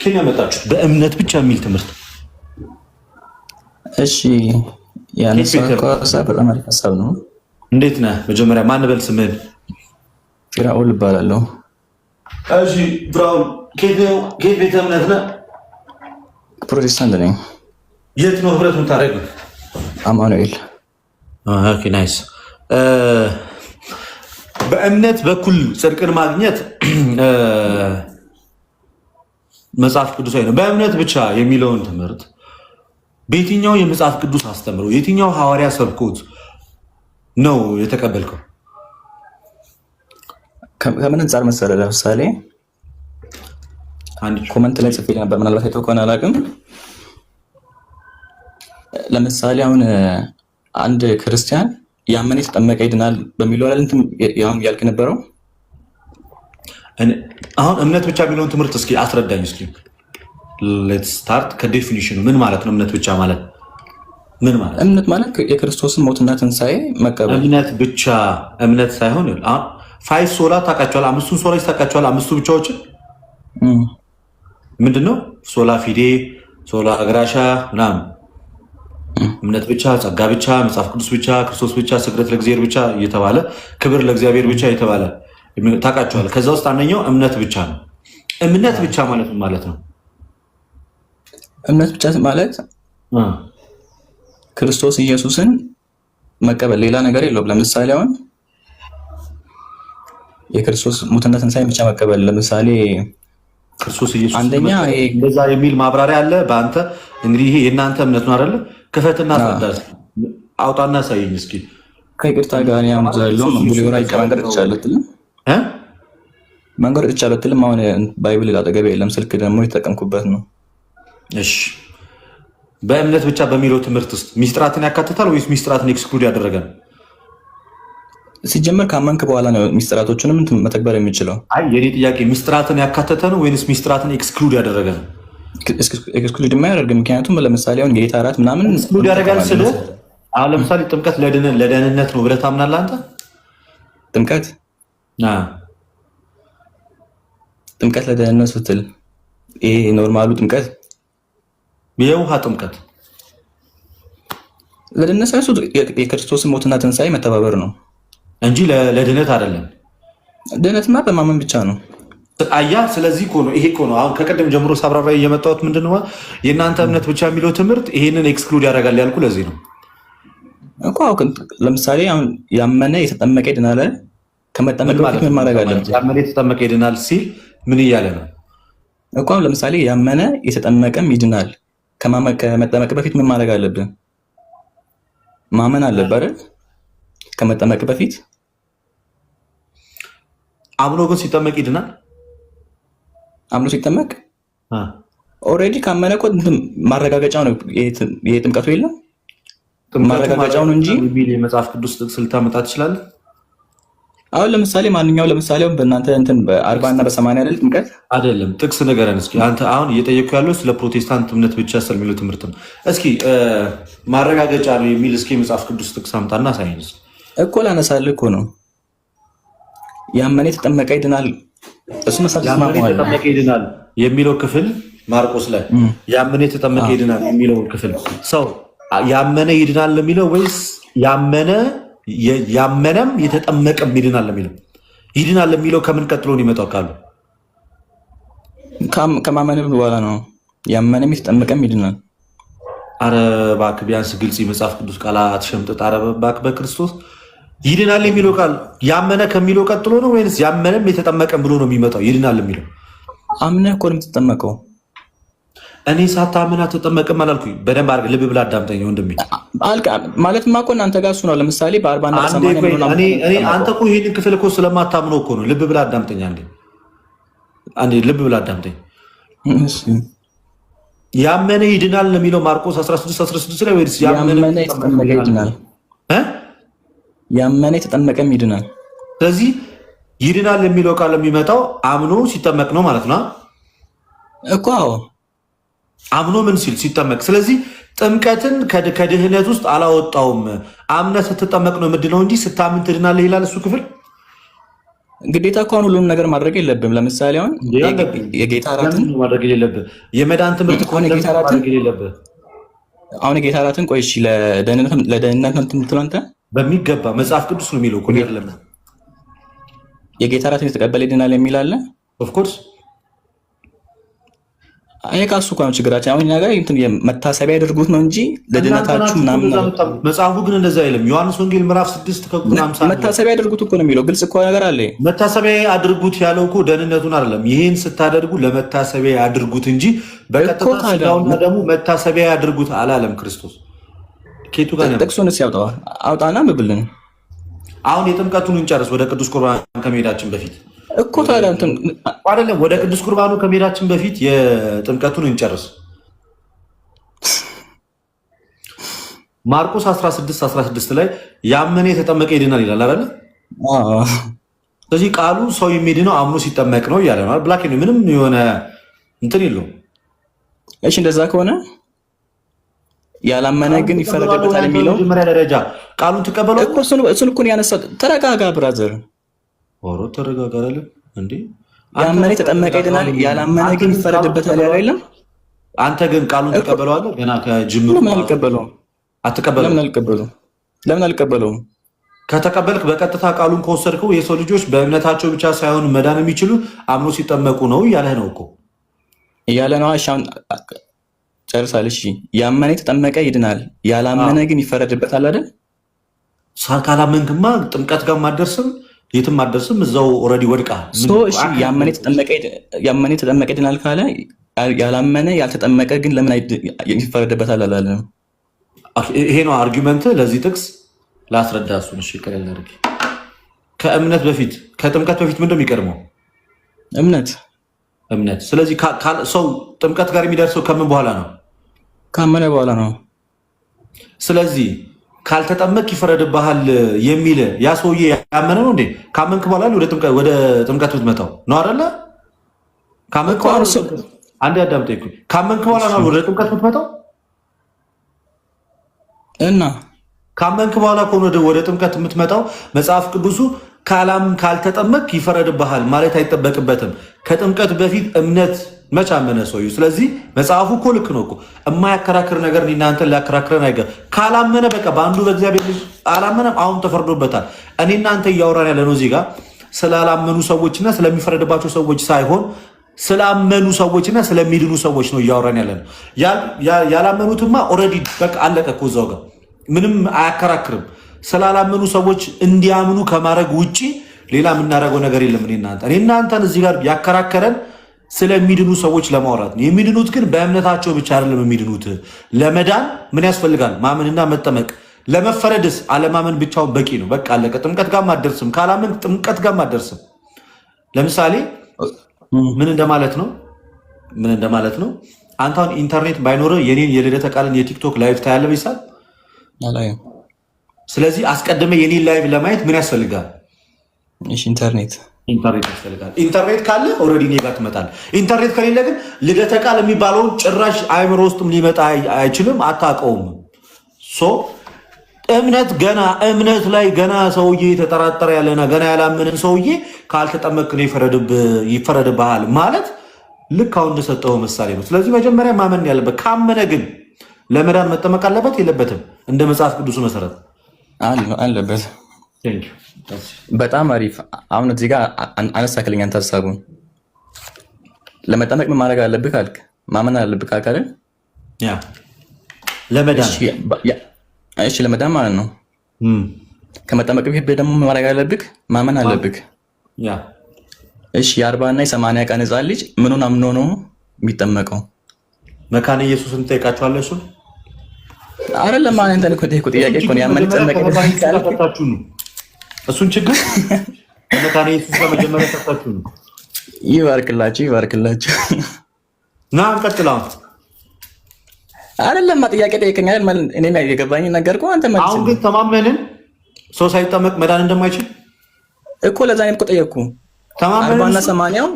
ኬት ያመጣችሁት? በእምነት ብቻ የሚል ትምህርት። እሺ ያነሳው ሀሳብ በጣም አሪፍ ሀሳብ ነው። እንዴት ነህ? መጀመሪያ ማን በል ስምህን? ፊራኦል እባላለሁ። እሺ ፍራኦል፣ ኬት ቤተ እምነት ነህ? ፕሮቴስታንት ነኝ። የት ነው ህብረት የምታደርገው? አማኑኤል። ኦኬ ናይስ። በእምነት በኩል ጽድቅን ማግኘት መጽሐፍ ቅዱሳዊ ነው። በእምነት ብቻ የሚለውን ትምህርት በየትኛው የመጽሐፍ ቅዱስ አስተምሮ የትኛው ሐዋርያ ሰብኮት ነው የተቀበልከው? ከምን አንጻር መሰለህ? ለምሳሌ ኮመንት ላይ ጽፌ ነበር፣ ምናልባት አይተው ከሆነ አላውቅም። ለምሳሌ አሁን አንድ ክርስቲያን ያመነ የተጠመቀ ይድናል በሚለው ላይ እንትን ያውም ያልክ ነበረው። አሁን እምነት ብቻ የሚለውን ትምህርት እስኪ አስረዳኝ እስኪ። ሌትስ ስታርት ከዴፊኒሽኑ ምን ማለት ነው? እምነት ብቻ ማለት ምን ማለት? እምነት ማለት የክርስቶስን ሞትና ትንሣኤ መቀበል። እምነት ብቻ እምነት ሳይሆን ፋይቭ ሶላ ታውቃቸዋል? አምስቱን ሶላ ታውቃቸዋል? አምስቱ ብቻዎችን ምንድን ነው? ሶላ ፊዴ፣ ሶላ ግራሻ ምናምን። እምነት ብቻ፣ ጸጋ ብቻ፣ መጽሐፍ ቅዱስ ብቻ፣ ክርስቶስ ብቻ፣ ስግደት ለእግዚአብሔር ብቻ እየተባለ ክብር ለእግዚአብሔር ብቻ እየተባለ ታውቃቸዋል? ከዛ ውስጥ አንደኛው እምነት ብቻ ነው። እምነት ብቻ ማለት ምን ማለት ነው? እምነት ብቻ ማለት ክርስቶስ ኢየሱስን መቀበል፣ ሌላ ነገር የለውም። ለምሳሌ አሁን የክርስቶስ ሞትና ትንሣኤ ብቻ መቀበል። ለምሳሌ ክርስቶስ ኢየሱስ አንደኛ እንደዛ የሚል ማብራሪያ አለ በአንተ። እንግዲህ ይሄ የእናንተ እምነት ነው አይደለ? ክፈትና አስረዳ፣ አውጣና ሳይኝ እስኪ። ከይቅርታ ጋር ያም ዘለው መንገድ ይቀራንገር ይቻላል መንገድ ይቻላል። አሁን ባይብል አጠገብ የለም፣ ስልክ ደግሞ የተጠቀምኩበት ነው። እሺ፣ በእምነት ብቻ በሚለው ትምህርት ውስጥ ሚስጥራትን ያካትታል ወይስ ሚስጥራትን ኤክስክሉድ ያደረገ ነው? ሲጀመር ካመንክ በኋላ ነው ሚስጥራቶችንም መተግበር የሚችለው። አይ የኔ ጥያቄ ሚስጥራትን ያካተተ ነው ወይስ ሚስጥራትን ኤክስክሉድ ያደረገ ነው? ኤክስክሉድ የማያደርግ ምክንያቱም ለምሳሌ አሁን ጌታ እራት ምናምን ኤክስክሉድ ያደርጋል ስለ አሁን ለምሳሌ ጥምቀት ለደህንነት ነው ብለህ ታምናለህ አንተ? ጥምቀት ለደህንነት ስትል ይሄ ኖርማሉ ጥምቀት የውሃ ጥምቀት ለድነት ሳይሆን የክርስቶስን ሞትና ትንሣኤ መተባበር ነው እንጂ ለድነት አይደለም። ድነትማ በማመን ብቻ ነው። አያ ስለዚህ እኮ ነው ይሄ እኮ ነው አሁን ከቀደም ጀምሮ ሳብራራ እየመጣሁት ምንድነው የእናንተ እምነት ብቻ የሚለው ትምህርት ይሄንን ኤክስክሉድ ያደርጋል ያልኩ ለዚህ ነው እኮ። ለምሳሌ አሁን ያመነ የተጠመቀ ይድናል። ከመጠመቅ በፊት ምን ማድረግ አለበት? ያመነ የተጠመቀ ይድናል ሲል ምን እያለ ነው እኮ? ለምሳሌ ያመነ የተጠመቀም ይድናል። ከመጠመቅ በፊት ምን ማድረግ አለብን? ማመን አለብህ አይደል? ከመጠመቅ በፊት አምኖ ግን ሲጠመቅ ይድናል። አምኖ ሲጠመቅ ኦልሬዲ ካመነ እኮ ማረጋገጫው ነው። የጥምቀቱ የለም ማረጋገጫው ነው እንጂ የመጽሐፍ ቅዱስ ጥቅስ ልታመጣ ትችላለህ። አሁን ለምሳሌ ለምሳሌ በእናንተ እንትን በ40 እና በ80 አይደል ጥምቀት አይደለም። ጥቅስ ንገረን እስኪ። አንተ አሁን እየጠየኩ ያለው ስለ ፕሮቴስታንት እምነት ብቻ ስለሚለው ትምህርት ነው። እስኪ ማረጋገጫ ነው የሚል እስኪ የመጽሐፍ ቅዱስ ጥቅስ አምጣና ሳይንስ እኮ ላነሳልህ እኮ ነው። ያመነ የተጠመቀ ይድናል። እሱ የተጠመቀ ይድናል የሚለው ክፍል ማርቆስ ላይ ያመነ የተጠመቀ ይድናል የሚለው ክፍል ሰው ያመነ ይድናል የሚለው ወይስ ያመነም የተጠመቀም ይድናል የሚለው? ይድናል የሚለው ከምን ቀጥሎ ነው የሚመጣው? ቃሉ ከማመን በኋላ ነው። ያመነም የተጠመቀም ይድናል። አረ እባክህ ቢያንስ ግልጽ የመጽሐፍ ቅዱስ ቃል አትሸምጥጥ። አረ እባክህ በክርስቶስ ይድናል የሚለው ቃል ያመነ ከሚለው ቀጥሎ ነው ወይስ ያመነም የተጠመቀም ብሎ ነው የሚመጣው? ይድናል የሚለው አምነህ እኮ ነው የምትጠመቀው። እኔ ሳታምን አትጠመቅም አላልኩኝ። በደንብ አድርገህ ልብ ብለህ አዳምጠኝ ወንድሜ። ማለትማ እኮ እናንተ ጋር እሱ ነው። ለምሳሌ በ40 እና በ80 አንተ እኮ ይህንን ክፍል እኮ ስለማታምነው እኮ ነው። ልብ ብለህ አዳምጠኝ አንዴ ልብ ብለህ አዳምጠኝ። ያመነ ይድናል የሚለው ማርቆስ 16 ላይ ወይስ ያመነ የተጠመቀ ይድናል? ያመነ የተጠመቀም ይድናል። ስለዚህ ይድናል የሚለው ቃል የሚመጣው አምኖ ሲጠመቅ ነው ማለት ነው እኮ። አምኖ ምን ሲል ሲጠመቅ። ስለዚህ ጥምቀትን ከድህነት ውስጥ አላወጣውም። አምነህ ስትጠመቅ ነው ምንድነው እንጂ ስታምን ትድናለህ ይላል እሱ ክፍል። ግዴታ እኮ አሁን ሁሉም ነገር ማድረግ የለብም። ለምሳሌ አሁን የጌታ እራትን ማድረግ የለብህ። የመዳን ትምህርት ከሆነ የጌታ እራትን አሁን የጌታ እራትን ቆይ እሺ፣ ለደህንነት ነው የምትለው አንተ? በሚገባ መጽሐፍ ቅዱስ ነው የሚለው እኮ አይደለም። የጌታ እራትን የተቀበለ ይድናል የሚል አለ። ኦፍ ኮርስ አይ ካሱ እኮ ነው ችግራችን። አሁን እኛ ጋር መታሰቢያ ያደርጉት ነው እንጂ ለድነታችሁ ምናምን። መጽሐፉ ግን እንደዛ አይልም። ዮሐንስ ወንጌል ምዕራፍ 6 ከቁጥር 50 መታሰቢያ ያደርጉት እኮ ነው የሚለው። ግልጽ እኮ ነገር አለ። መታሰቢያ ያድርጉት ያለው እኮ ደህንነቱን አይደለም። ይሄን ስታደርጉ ለመታሰቢያ ያድርጉት እንጂ በቀጥታ ስጋውና ደግሞ መታሰቢያ ያድርጉት አላለም ክርስቶስ። ኬቱ ጋር ነው ጥቅሱን ሲያወጣው አውጣና ብብልን። አሁን የጥምቀቱን እንጨርስ ወደ ቅዱስ ቁርባን ከመሄዳችን በፊት እኮ ታዲያ እንትን አይደለም። ወደ ቅዱስ ቁርባኑ ከመሄዳችን በፊት የጥምቀቱን እንጨርስ። ማርቆስ 16 ላይ ያመነ የተጠመቀ ይድናል ይላል አይደል? ስለዚህ ቃሉ ሰው የሚድነው አምኖ ሲጠመቅ ነው እያለ ነው። ብላክ ምንም የሆነ እንትን የለውም። እሺ እንደዛ ከሆነ ያላመነ ግን ይፈረድበታል የሚለው መጀመሪያ ደረጃ ቃሉን ተቀበለው እኮ እሱን እኮ ያነሳው። ተረጋጋ ብራዘር፣ ኦሮ ተረጋጋ አይደለም እንዴ? ያመነ የተጠመቀ ይድናል፣ ያላመነ ግን ይፈረድበታል ያለ አይደለም? አንተ ግን ቃሉን ተቀበለዋለህ? ገና ከጅምሩ ለምን አልቀበለውም? አትቀበለው? ለምን አልቀበለውም? ከተቀበልክ በቀጥታ ቃሉን ከወሰድከው የሰው ልጆች በእምነታቸው ብቻ ሳይሆን መዳን የሚችሉ አምኖ ሲጠመቁ ነው እያለህ ነው እኮ እያለ ነው። አሻን ጨርሳል። እሺ ያመነ የተጠመቀ ይድናል፣ ያላመነ ግን ይፈረድበታል አይደል? ካላመንክማ ጥምቀት ጋር ማደርስም የትም ማደርስም እዛው ኦልሬዲ ወድቃል። እሺ ያመነ የተጠመቀ ይድናል ካለ ያላመነ ያልተጠመቀ ግን ለምን ይፈረድበታል አላለም? ይሄ ነው አርጊመንት ለዚህ ጥቅስ ላስረዳ። እሱን እሺ ቀለል አድርጌ ከእምነት በፊት ከጥምቀት በፊት ምንድን ነው የሚቀድመው? እምነት። ስለዚህ ሰው ጥምቀት ጋር የሚደርሰው ከምን በኋላ ነው? ካመነ በኋላ ነው። ስለዚህ ካልተጠመቅ ይፈረድብሃል የሚል ያ ሰውዬ ያመነ ነው እንዴ? ካመንክ በኋላ ወደ ጥምቀት ብትመጣው ነው አይደለ? ካመንክ በኋላ አንዴ አዳምጠኝ። ካመንክ በኋላ ነው ወደ ጥምቀት ብትመጣው እና ካመንክ በኋላ ከሆነ ወደ ጥምቀት የምትመጣው መጽሐፍ ቅዱሱ ካልተጠመቅ ይፈረድብሃል ማለት አይጠበቅበትም። ከጥምቀት በፊት እምነት መች አመነ ሰውዬው? ስለዚህ መጽሐፉ እኮ ልክ ነው እኮ የማያከራክር ነገር እናንተን ሊያከራክረን አይገ ካላመነ በቃ በአንዱ በእግዚአብሔር ልጅ አላመነም፣ አሁን ተፈርዶበታል። እኔ እናንተ እያወራን ያለ ነው እዚህ ጋር ስላላመኑ ሰዎችና ስለሚፈረድባቸው ሰዎች ሳይሆን ስላመኑ ሰዎችና ስለሚድኑ ሰዎች ነው እያወራን ያለ ነው። ያላመኑትማ ኦልሬዲ በቃ አለቀ እኮ እዛው ጋር ምንም አያከራክርም። ስላላመኑ ሰዎች እንዲያምኑ ከማድረግ ውጪ ሌላ የምናደርገው ነገር የለም። እኔ እናንተን እዚህ ጋር ያከራከረን ስለሚድኑ ሰዎች ለማውራት ነው። የሚድኑት ግን በእምነታቸው ብቻ አይደለም የሚድኑት። ለመዳን ምን ያስፈልጋል? ማመንና መጠመቅ። ለመፈረድስ አለማመን ብቻውን በቂ ነው። በቃ አለቀ። ጥምቀት ጋር አትደርስም። ካላመን ጥምቀት ጋር አትደርስም። ለምሳሌ ምን እንደማለት ነው? አንተ አሁን ኢንተርኔት ባይኖርህ የኔን የልደተ ቃልን የቲክቶክ ላይቭ ታያለህ ይሳል። ስለዚህ አስቀድመ የኔን ላይቭ ለማየት ምን ያስፈልጋል? ኢንተርኔት ያስፈልጋል። ኢንተርኔት ካለ ኦልሬዲ እኔ ጋር ትመጣለህ። ኢንተርኔት ከሌለ ግን ልደተ ቃል የሚባለውን ጭራሽ አእምሮ ውስጥም ሊመጣ አይችልም፣ አታውቀውም። እምነት ላይ ገና ሰውዬ የተጠራጠረ ያለና ገና ያላመንን ሰውዬ ካልተጠመቅ ነው ይፈረድብሃል ማለት ልክ አሁን እንደሰጠው ምሳሌ ነው። ስለዚህ መጀመሪያ ማመን ያለበት፣ ካመነ ግን ለመዳን መጠመቅ አለበት የለበትም? እንደ መጽሐፍ ቅዱሱ መሰረት አለበት። በጣም አሪፍ። አሁን እዚህ ጋር አነሳክልኝ አንተ ሀሳቡን። ለመጠመቅ ምን ማድረግ አለብህ ካልክ ማመን አለብህ ካልክ አይደል? ለመዳን እሺ፣ ለመዳን ማለት ነው። ከመጠመቅ በፊት ደግሞ ምን ማድረግ አለብህ? ማመን አለብህ። እሺ፣ የ40 እና የ80 ቀን ሕፃን ልጅ ምኑን አምኖ ነው የሚጠመቀው? መካነ ኢየሱስን ትጠይቃቸዋለህ። እሱን አይደለም ማለት እንትን እኮ ጥያቄ እኮ ነው። ያመነ ጠመቀ ካልታችሁ ነው እሱን ችግር መካነ ኢየሱስ ከመጀመሪያ ተፈታችሁ ነው። ይባርክላችሁ ና እንቀጥላው። አይደለም ጥያቄ ጠይቀኛል። እኔም የገባኝ ነገር እኮ አንተ ማለት አሁን ግን ተማመንን ሰው ሳይጠመቅ መዳን እንደማይችል እኮ ለዛ ነው እኮ ጠየቅኩ። ተማመንን 40 እና 80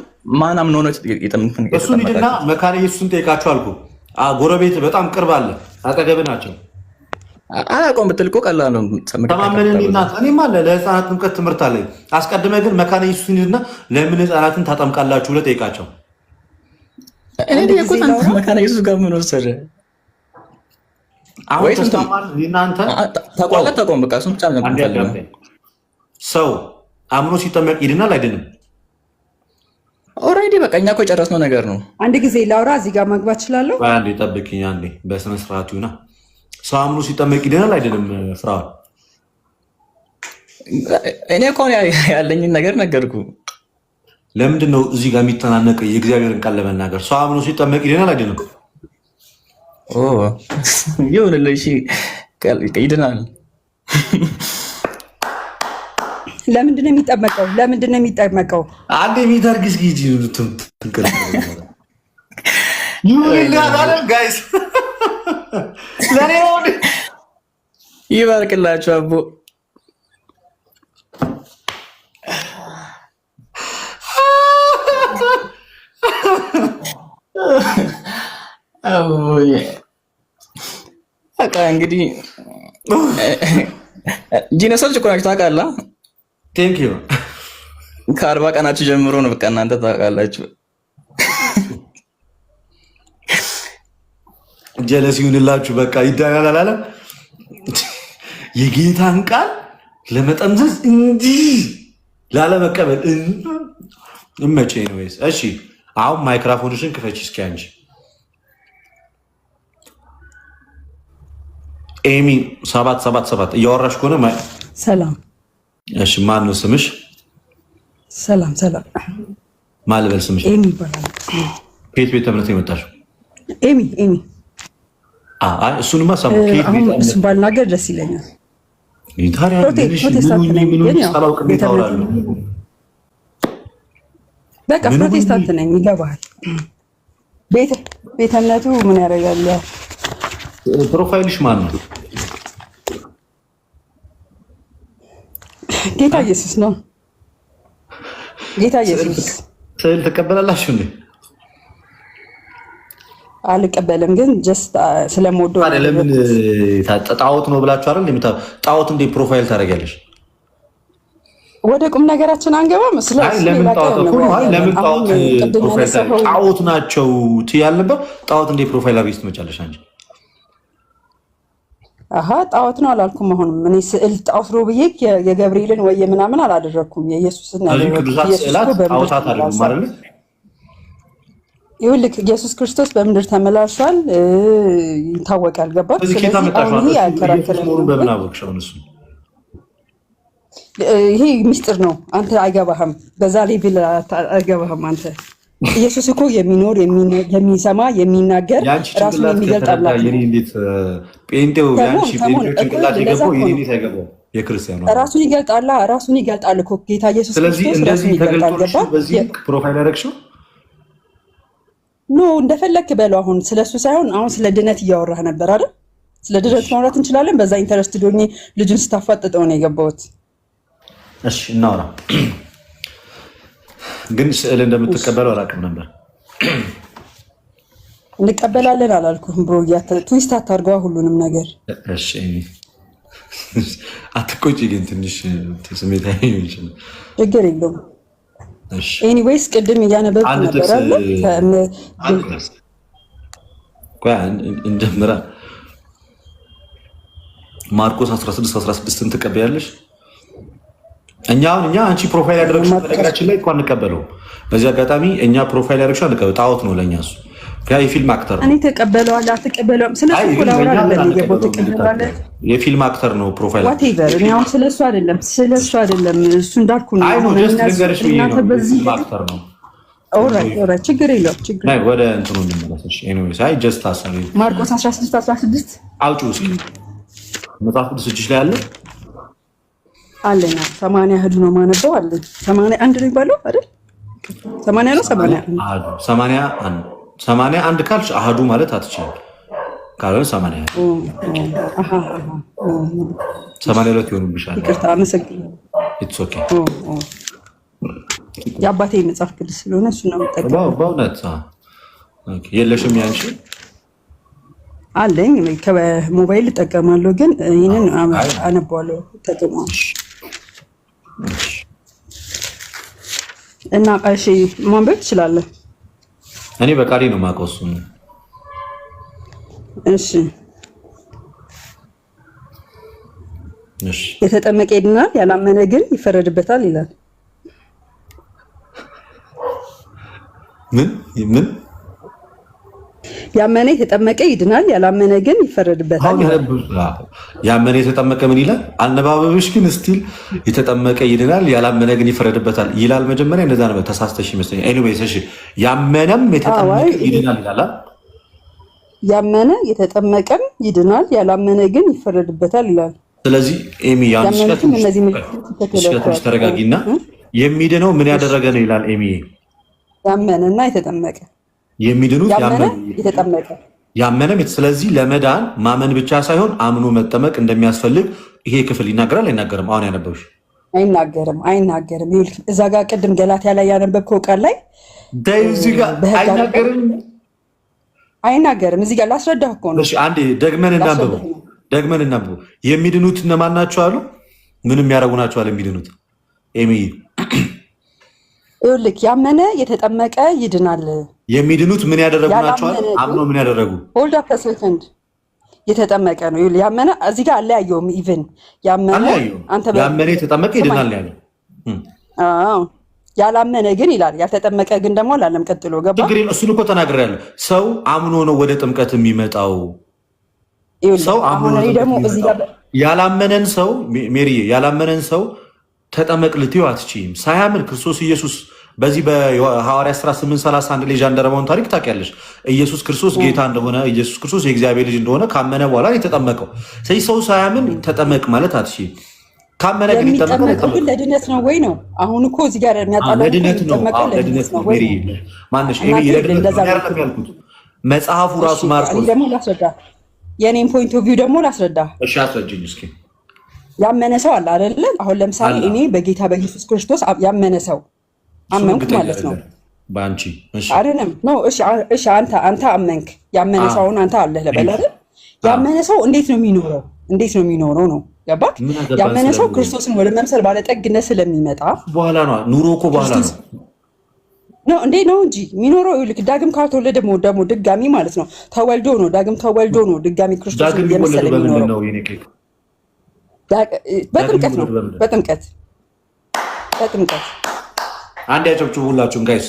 ማን አምኖ ነው የጠመቀው? እሱን ሂድና መካነ ኢየሱስን ጠይቃቸው አልኩ። ጎረቤት በጣም ቅርብ አለ፣ አጠገብ ናቸው። አላውቀውም ብትል እኮ ቀላል ነው። ተማመንና እኔም አለ ለህፃናት ጥምቀት ትምህርት አለኝ። አስቀድመህ ግን መካነ ኢየሱስን ሂድና ለምን ህፃናትን ታጠምቃላችሁ ብለህ ጠይቃቸው። እኔ ደግሞ መካነ ኢየሱስ ጋር ምን ወሰደ? አሁን ተስተማር እናንተ ታቋም በቃ እሱን ብቻ ነው የምፈልገው። ሰው አምኖ ሲጠመቅ ይድናል አይደለም? ኦልሬዲ በቃ እኛ እኮ የጨረስነው ነገር ነው። አንድ ጊዜ ላውራ እዚህ ጋር መግባት እችላለሁ? አንዴ ጠብቅኝ። አንዴ በስነ ስርዓቱ ይሁና። ሰው አምኖ ሲጠመቅ ይድናል አይደለም? ፍራኦል እኔ እኮ ያለኝን ነገር ነገርኩ። ለምንድን ነው እዚህ ጋር የሚተናነቅ የእግዚአብሔርን ቃል ለመናገር? ሰው አምኖ ሲጠመቅ ይድናል አይደለም? ይሁንልሽ፣ ይድናል። ለምንድን ነው የሚጠመቀው? አንድ የሚደርግስ ጊዜ ጋይስ ለኔ ይባርክላችሁ አቦ። በቃ እንግዲህ ጂነሶች እኮ ናችሁ ታውቃለህ። ቴንክ ዩ። ከ40 ቀናችሁ ጀምሮ ነው በቃ እናንተ ታውቃላችሁ። ጀለስ ይሁንላችሁ። በቃ ይዳናል አለ የጌታን ቃል ለመጠምዘዝ እንዲህ ላለመቀበል እመቼ ነው ወይስ? እሺ አሁን ማይክሮፎንሽን ክፈች እስኪ አንቺ ኤሚ 777 እያወራሽ ከሆነ ሰላም። እሺ ማን ነው ስምሽ? ሰላም ሰላም። ማን ልበል ስምሽ? ኤሚ ይባላል። ከየት ቤተ እምነት የመጣሽው? ኤሚ ኤሚ። አይ እሱንማ ሰሙ። ከየት ቤተ እምነት? እሱን ባልናገር ደስ ይለኛል። ይታሪያ በቃ ፕሮቴስታንት ነኝ። ይገባሃል? ቤተ እምነቱ ምን ያደርጋል? ፕሮፋይልሽ ማን ነው? ጌታ ኢየሱስ ነው። ጌታ ኢየሱስ። ስዕል ትቀበላላችሁ እንዴ? አልቀበልም፣ ግን ጀስት ስለምወደው። ለምን ጣዖት ነው ብላችሁ አይደል? ጣዖት እንዴ ፕሮፋይል ታደርጊያለሽ? ወደ ቁም ነገራችን አንገባም። ለምን ጣዖት ናቸው ትያል ነበር። ጣዖት እንዴ ፕሮፋይል አድርገሽ ትመጫለሽ አንቺ? አሃ ጣዖት ነው አላልኩም። አሁንም እኔ ስዕል ጣዖት ነው ብዬ የገብርኤልን ወይ ምናምን አላደረኩም። የኢየሱስን ይኸውልህ ኢየሱስ ክርስቶስ በምድር ተመላልሷል፣ ይታወቃል። ገባህ? ስለዚህ አሁን ይሄ ሚስጥር ነው። አንተ አይገባህም። በዛ ሌቭል አይገባህም አንተ። ኢየሱስ እኮ የሚኖር የሚሰማ የሚናገር ራሱን የሚገልጥ አምላክ ነው። ራሱን ይገልጣል። ራሱን ይገልጣል እኮ ጌታ ኢየሱስ ክርስቶስ ራሱን ይገልጣል። ገባህ? ኖ እንደፈለክ በለው። አሁን ስለሱ ሳይሆን አሁን ስለ ድነት እያወራህ ነበር አይደል? ስለ ድነት ማውራት እንችላለን። በዛ ኢንተረስት ዶኝ ልጁን ስታፋጥጠው ነው የገባሁት። እሺ እናውራ። ግን ስዕል እንደምትቀበለው አላውቅም ነበር። እንቀበላለን አላልኩም ብሮ። ትዊስት አታርገዋ ሁሉንም ነገር። እሺ አትቆጪ። ግን ትንሽ ስሜታዊ ይሆን ችግር የለውም። ኤኒዌይስ ቅድም እያነበብኩ ነበር አይደል? እንጀምራ። ማርቆስ 16:16ን ትቀበያለሽ? እኛ አንቺ ፕሮፋይል ያደረግሽው በነገራችን ላይ እኮ አንቀበለውም። በዚህ አጋጣሚ እኛ ፕሮፋይል ያደረግሽው አንቀበለው። ጣዖት ነው ለኛ እሱ። የፊልም አክተር ነው። እኔ ተቀበለዋለሁ አትቀበለውም? ስለሱ ኮላውራ አይደለም የገባው። ተቀበለዋለሁ። የፊልም አክተር ነው ፕሮፋይል። ዋቴቨር እኔ አሁን ስለሱ አይደለም እሱ እንዳልኩ ነው። አይ ነው ጀስት ልንገርሽ ነው አክተር ነው። ኦልራይት ችግር የለውም። ችግር ወደ እንትኑ እንመለስሽ። ኤኒዌይስ አይ ጀስት አሳቢ ማርቆስ 16:16 አውጪው እስኪ መጽሐፍ ቅዱስ እጅሽ ላይ አለ አለና 80 ህዱ ነው ማነበው አለ። 81 ነው ይባለው አይደል? 80 ነው 81 81 ካልሽ አሃዱ ማለት አትችልም። ካልሆነ 80 82 ይሆንብሻል። ይቅርታ አመሰግናለሁ። ኢትስ ኦኬ። የአባቴ መጽሐፍ ቅዱስ ስለሆነ እሱ ነው የምጠቀመው። በእውነት ኦኬ። የለሽም ያንቺ? አለኝ። ከሞባይል እጠቀማለሁ፣ ግን ይሄንን አነባዋለሁ ተጠቅሟል። እና እሺ ማንበብ ትችላለህ? እኔ በቃሌ ነው የማውቀው እሱን። እሺ የተጠመቀ ይድናል፣ ያላመነ ግን ይፈረድበታል ይላል። ምን ያመነ የተጠመቀ ይድናል፣ ያላመነ ግን ይፈረድበታል። ያመነ የተጠመቀ ምን ይላል? አነባበብሽ ግን ስቲል የተጠመቀ ይድናል፣ ያላመነ ግን ይፈረድበታል ይላል። መጀመሪያ እንደዛ ነበር፣ ተሳስተሽ ይመስለኛል። ኤኒዌይስ እሺ፣ ያመነም የተጠመቀ ይድናል ይላል። ያመነ የተጠመቀም ይድናል፣ ያላመነ ግን ይፈረድበታል ይላል። ስለዚህ ኤሚ ያንስከትሽ ተረጋጊና፣ የሚድነው ምን ያደረገ ነው ይላል። ኤሚ ያመነና የተጠመቀ የሚድኑት ያመነ የተጠመቀ ያመነም ስለዚህ ለመዳን ማመን ብቻ ሳይሆን አምኖ መጠመቅ እንደሚያስፈልግ ይሄ ክፍል ይናገራል አይናገርም? አሁን ያነበብሽ አይናገርም። ይኸውልህ እዛ ጋር ቅድም ገላትያ ላይ ያነበብከው ቃል ላይ አይናገርም። እዚህ ጋር ላስረዳህ እኮ ነው። አንዴ ደግመን እናንብበው። የሚድኑት እነማን ናቸው አሉ? ምንም ያደረጉ ናቸው አለ የሚድኑት። ይኸውልህ ያመነ የተጠመቀ ይድናል። የሚድኑት ምን ያደረጉ ናቸው አለ? አምኖ ምን ያደረጉ? ሆልድ አፕ ሰከንድ የተጠመቀ ነው። ይኸውልህ ያመነ እዚህ ጋር አለያየውም። ኢቭን ያመነ የተጠመቀ ይድናል ያለው። አዎ ያላመነ ግን ይላል። ያልተጠመቀ ግን ደግሞ አላለም። ቀጥሎ ገባ። እሱን እኮ ተናግሬያለሁ። ሰው አምኖ ነው ወደ ጥምቀት የሚመጣው። ሰው አምኖ ደግሞ ያላመነን ሰው ሜሪዬ፣ ያላመነን ሰው ተጠመቅ ልትይው አትችይም። ሳያምን ክርስቶስ ኢየሱስ በዚህ በሐዋርያት ሥራ 8:31 ላይ ጃንደረባውን ታሪክ ታውቂያለሽ። ኢየሱስ ክርስቶስ ጌታ እንደሆነ፣ ኢየሱስ ክርስቶስ የእግዚአብሔር ልጅ እንደሆነ ካመነ በኋላ የተጠመቀው። ስለዚህ ሰው ሳያምን ተጠመቅ ማለት አትችይም። ካመነ ግን የሚጠመቀው ግን ለድነት ነው ወይ ነው? አሁን እኮ እዚህ ጋር የሚያጣላው ለድነት ነው። ሜሪ ማነሽ? መጽሐፉ ራሱ ማርቆስ ደግሞ ላስረዳ፣ የኔን ፖይንት ኦፍ ቪው ደግሞ ላስረዳ። እሺ አስረጅኝ እስኪ። ያመነ ሰው አለ አይደለ? አሁን ለምሳሌ እኔ በጌታ በኢየሱስ ክርስቶስ ያመነ ሰው አመንኩ ማለት ነው። ባንቺ እሺ አይደለም ነው። እሺ አንተ አመንክ፣ ያመነ ሰውን አንተ አለህ ለበለ አይደል? ያመነ ሰው እንዴት ነው የሚኖረው? ነው ገባክ? ያመነ ሰው ክርስቶስን ወደ መምሰል ባለጠግነት ስለሚመጣ በኋላ ነው። ኑሮ እኮ በኋላ ነው እንዴ ነው እንጂ የሚኖረው። ልክ ዳግም ካልተወለደ ደግሞ ድጋሚ ማለት ነው ተወልዶ ነው ዳግም ተወልዶ ነው ድጋሚ ክርስቶስን የመሰለ የሚኖረው። በጥምቀት ነው። በጥምቀት አንድ ያጨብጭቡ ሁላችሁም ጋይስ።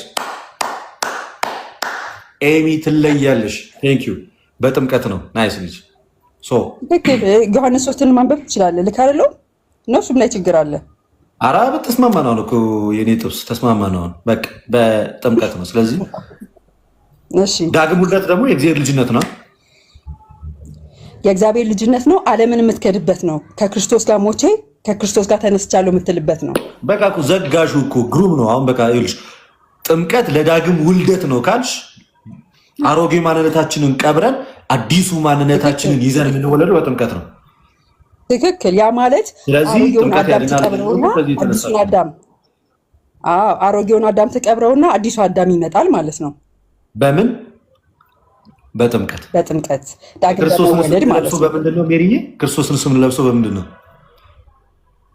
ኤሚ ትለያለሽ። ቴንክ ዩ። በጥምቀት ነው። ናይስ ልጅ። ዮሐንስ 3ን ማንበብ ትችላለህ። ልክ አይደለው? እነሱም ላይ ችግር አለ። ኧረ ተስማማ ነው እኮ የኔ ጥብስ ተስማማ ነው። በቃ በጥምቀት ነው። ስለዚህ እሺ፣ ዳግም ውልደት ደግሞ የእግዚአብሔር ልጅነት ነው። የእግዚአብሔር ልጅነት ነው። ዓለምን የምትከድበት ነው። ከክርስቶስ ጋር ሞቼ ከክርስቶስ ጋር ተነስቻለሁ የምትልበት ነው። በቃ እኮ ዘጋሹ እኮ ግሩም ነው። አሁን በቃ ይኸውልሽ ጥምቀት ለዳግም ውልደት ነው ካልሽ አሮጌ ማንነታችንን ቀብረን አዲሱ ማንነታችንን ይዘን የምንወለደው በጥምቀት ነው። ትክክል። ያ ማለት አሮጌውን አዳም ትቀብረውና አዲሱ አዳም ይመጣል ማለት ነው። በምን? በጥምቀት ዳግም ለመወለድ ማለት ነው። በምንድን ነው ሜሪዬ? ክርስቶስን ስም ለብሶ በምንድን ነው?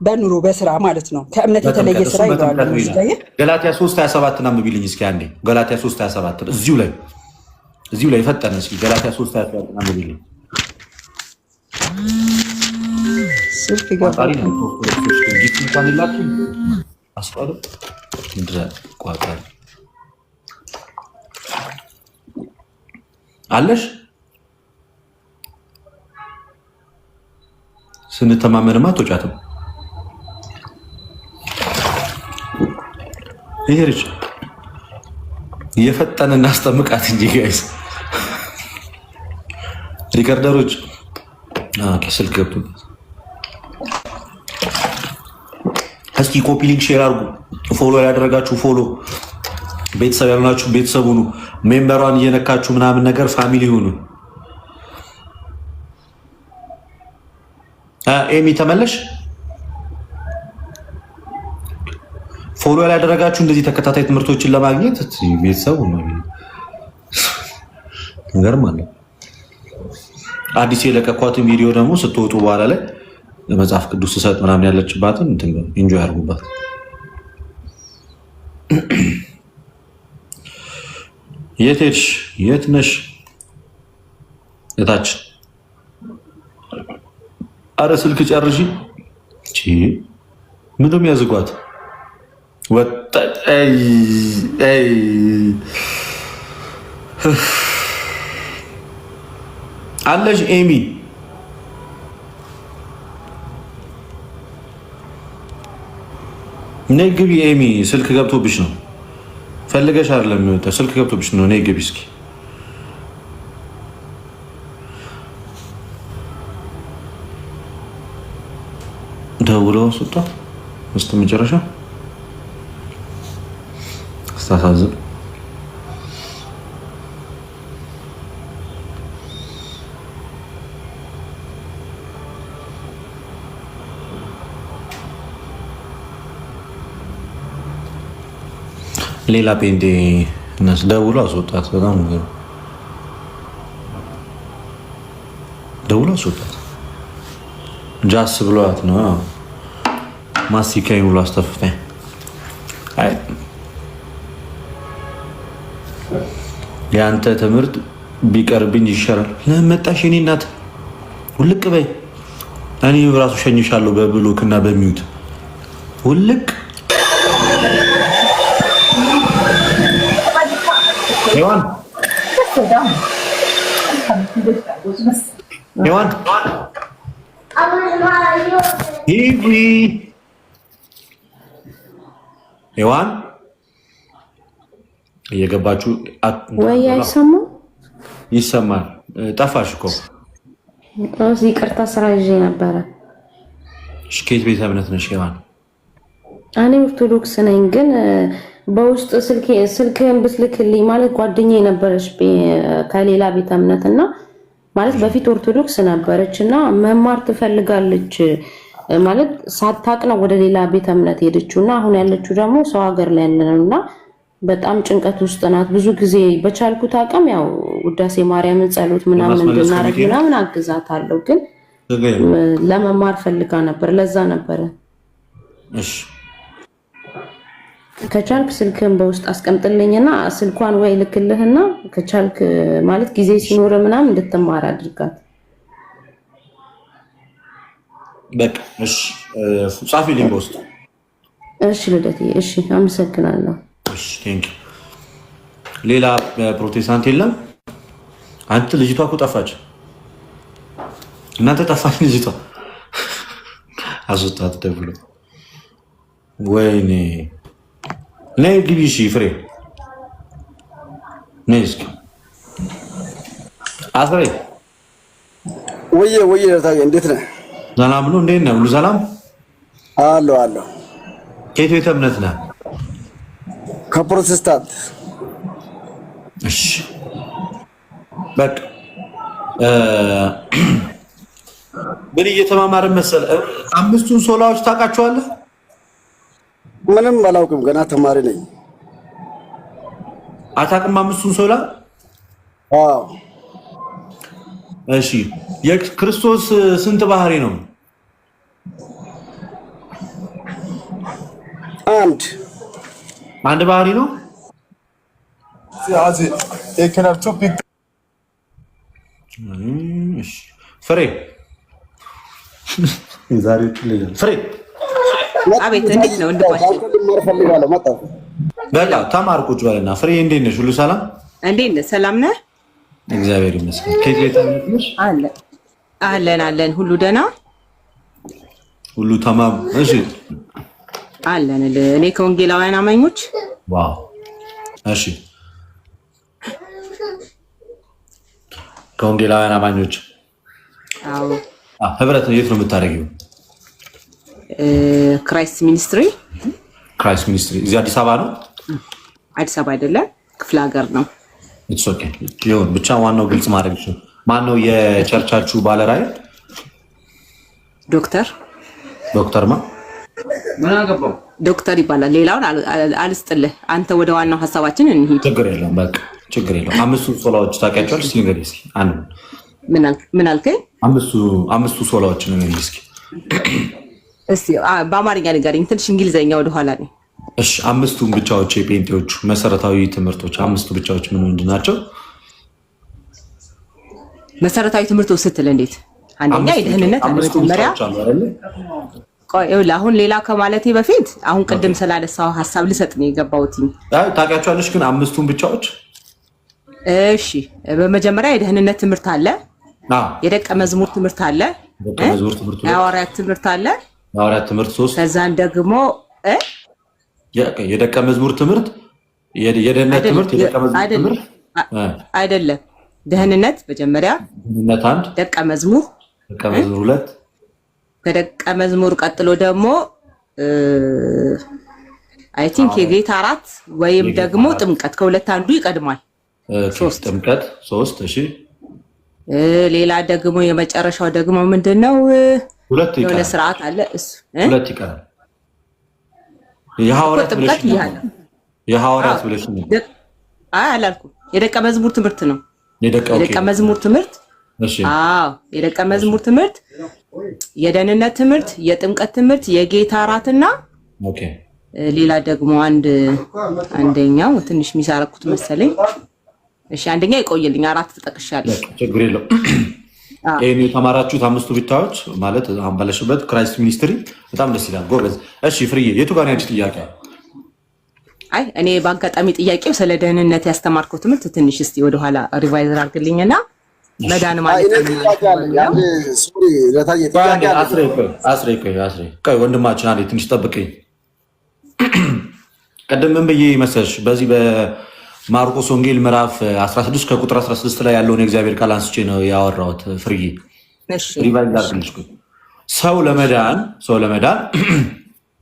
በኑሮ በስራ ማለት ነው። ከእምነት የተለየ ስራ ይለዋል። ገላትያ 3:27 አንብቢልኝ እስኪ አንዴ። ገላትያ 3:27 እዚሁ ላይ ፈጠነ እስኪ። ገላትያ 3:27 አንብቢልኝ። ስልክ ይገባል። አለሽ ስንተማመንማ አትወጫትም። ይሄ ልጅ እየፈጠነ እናስጠምቃት እንጂ ጋይስ ሪከርደሮች ስልክ ገብቶ እስኪ ኮፒ ሊንክ ሼር አድርጉ። ፎሎ ያደረጋችሁ ፎሎ፣ ቤተሰብ ያልሆናችሁ ቤተሰብ ሁኑ። ሜምበሯን እየነካችሁ ምናምን ነገር ፋሚሊ ሁኑ። ኤሚ ተመለሽ። ፎሎ ያላደረጋችሁ እንደዚህ ተከታታይ ትምህርቶችን ለማግኘት ቤተሰብ ሁኑ። ነገር ማለት አዲስ የለቀኳትን ቪዲዮ ደግሞ ስትወጡ በኋላ ላይ መጽሐፍ ቅዱስ ሰጥ ምናምን ያለችባትን ኢንጆይ አድርጉባት። የት ሄድሽ? የት ነሽ? የታች አረ ስልክ ጨርሺ። ምንም ያዝጓት አለሽ ኤሚ ነይ ግቢ። ኤሚ ስልክ ገብቶብሽ ነው ፈልገሽ አይደለም የሚወጣው፣ ስልክ ገብቶብሽ ነው። ነይ ግቢ እስኪ። ደውለው ስጣ እስከ መጨረሻ ስታሳዝን ሌላ ጴንጤ እነሱ ደውሎ አስወጣት። በጣም ነገር ደውሎ አስወጣት። ጃስ ብሏት ነው ማስቲካኝ ብሎ አስተፍታኝ። አይ የአንተ ትምህርት ቢቀርብኝ ይሻላል። ለምን መጣሽ የኔ እናት? ውልቅ በይ። እኔ ራሱ ሸኝሻለሁ በብሎክ እና በሚዩት ውልቅ። ሄዋን ሄዋን ሂዊ ሄዋን እየገባችሁ ወይ አይሰማም? ይሰማል። ጠፋሽ እኮ። ይቅርታ ስራ ይዤ ነበረ። እሺ ከየት ቤተ እምነት ነሽ ሄዋን? እኔ ኦርቶዶክስ ነኝ፣ ግን በውስጥ ስልክህን ብትልክልኝ ማለት ጓደኛዬ ነበረች ከሌላ ቤተ እምነት እና ማለት በፊት ኦርቶዶክስ ነበረች እና መማር ትፈልጋለች ማለት ሳታቅ ነው ወደ ሌላ ቤተ እምነት ሄደችው እና አሁን ያለችው ደግሞ ሰው ሀገር ላይ ያለ ነው እና በጣም ጭንቀት ውስጥ ናት። ብዙ ጊዜ በቻልኩት አቅም ያው ውዳሴ ማርያምን ጸሎት ምናምን እንድናረግ ምናምን አግዛታለሁ፣ ግን ለመማር ፈልጋ ነበር። ለዛ ነበረ። እሺ ከቻልክ ስልክህን በውስጥ አስቀምጥልኝና ስልኳን ወይ ልክልህና ከቻልክ ማለት ጊዜ ሲኖር ምናምን እንድትማር አድርጋት። በቃ እሺ ጻፊልኝ በውስጥ። እሺ ልደቴ፣ እሺ አመሰግናለሁ። እሺ ቴንክ ዩ። ሌላ ፕሮቴስታንት የለም? አንተ ልጅቷ እኮ ጠፋች። እናንተ ጠፋች ልጅቷ። አስወጣት ደብሎ። ወይኔ ነይ ግቢ። እሺ ፍሬ ነይ እስኪ። አስሬ ወየ ታዬ እንዴት ነህ? ሰላም ነው? እንዴት ነህ? ሁሉ ሰላም አለሁ። ከየት ቤተ እምነት ነህ? ከፕሮቴስታንት። እሺ በቃ ምን እየተማማርን መሰለህ? አምስቱን ሶላዎች ታውቃቸዋለህ? ምንም አላውቅም፣ ገና ተማሪ ነኝ። አታውቅም አምስቱን ሶላ? አዎ። እሺ የክርስቶስ ስንት ባህሪ ነው? አንድ ባህሪ ነው። ፍሬ ፍሬ አቤት፣ እንዴት ነው? በቃ ተማር፣ ቁጭ በልና። ፍሬ እንዴት ነሽ? ሁሉ ሰላም? እንዴት ነህ? ሰላም ነህ? እግዚአብሔር ይመስገን። ከየት ቤተ እምነት ነሽ? አለን። ሁሉ ደህና? ሁሉ ተማም። እሺ አለን። እኔ ከወንጌላውያን አማኞች። ዋው። እሺ ከወንጌላውያን አማኞች። አዎ። ህብረት የት ነው የምታደርጊው? ክራይስት ሚኒስትሪ። ክራይስት ሚኒስትሪ እዚህ አዲስ አበባ ነው? አዲስ አበባ አይደለም፣ ክፍለ ሀገር ነው። ኢትስ ኦኬ ይሁን። ብቻ ዋናው ግልጽ ማድረግ ነው። ማን ነው የቸርቻችሁ ባለራዕይ? ዶክተርማ ምን አገባው? ዶክተር ይባላል። ሌላውን አልስጥልህ። አንተ ወደ ዋናው ሀሳባችን እንሂድ። ችግር የለም፣ በቃ ችግር የለም። አምስቱ ሶላዎች ታውቂያቸዋለሽ? እስኪ ንገሪኝ እስኪ አንዱ። ምን አልከኝ? አምስቱ ሶላዎች ንገሪኝ እስኪ። እስቲ በአማርኛ ንገሪኝ፣ ትንሽ እንግሊዘኛ ወደኋላ ነኝ። እሺ አምስቱን ብቻዎች የጴንጤዎቹ መሰረታዊ ትምህርቶች አምስቱ ብቻዎች ምንድን ናቸው? መሰረታዊ ትምህርቶች ስትል እንዴት? አንደኛ የደህንነት መጀመሪያ። አሁን ሌላ ከማለቴ በፊት አሁን ቅድም ስላነሳው ሀሳብ ልሰጥ ነው የገባሁት። ታውቂያቸዋለሽ ግን አምስቱን ብቻዎች? እሺ በመጀመሪያ የደህንነት ትምህርት አለ፣ የደቀ መዝሙር ትምህርት አለ፣ የሐዋርያት ትምህርት አለ። የሐዋርያት ትምህርት 3። ከዛን ደግሞ የደቀ መዝሙር ትምህርት፣ የደህንነት ትምህርት፣ የደቀ መዝሙር ትምህርት አይደለም። ደህንነት መጀመሪያ፣ ደህንነት 1፣ ደቀ መዝሙር 2፣ ከደቀ መዝሙር ቀጥሎ ደግሞ አይ ቲንክ የጌታ 4 ወይም ደግሞ ጥምቀት፣ ከሁለት አንዱ ይቀድማል። 3 ጥምቀት 3። እሺ ሌላ ደግሞ የመጨረሻው ደግሞ ምንድነው? የሆነ ስርዓት አለ፣ እሱ 2 ይቀራል። የሐዋርያት ጥምቀት የሐዋርያት ብለሽ ነው? አይ አላልኩም። የደቀ መዝሙር ትምህርት ነው። የደቀ መዝሙር ትምህርት እሺ። የደቀ መዝሙር ትምህርት፣ የደህንነት ትምህርት፣ የጥምቀት ትምህርት፣ የጌታ እራትና ኦኬ። ሌላ ደግሞ አንደኛው ትንሽ ሚሳረኩት መሰለኝ። እሺ አንደኛ ይቆይልኝ፣ 4 ተጠቅሻለሁ። ችግር የለው። ይሄን የተማራችሁት 5ቱ ቢታዎች ማለት አሁን ባለሽበት ክራይስት ሚኒስትሪ በጣም ደስ ይላል። ጎበዝ። እሺ ፍርዬ የቱ ጋር ነው ያንቺ ጥያቄ? አይ እኔ በአጋጣሚ ጥያቄው ስለ ደህንነት ያስተማርከው ትምህርት ትንሽ እስቲ ወደኋላ ሪቫይዝ አድርግልኝና መዳን ማለት ቆይ ወንድማችን አንዴ ትንሽ ጠብቀኝ። ቀደም ምን ብዬ መሰለሽ በዚህ በማርቆስ ወንጌል ምዕራፍ 16 ከቁጥር 16 ላይ ያለውን የእግዚአብሔር ቃል አንስቼ ነው ያወራሁት። ፍርዬ ሪቫይዝ አድርግልሽ። ሰው ለመዳን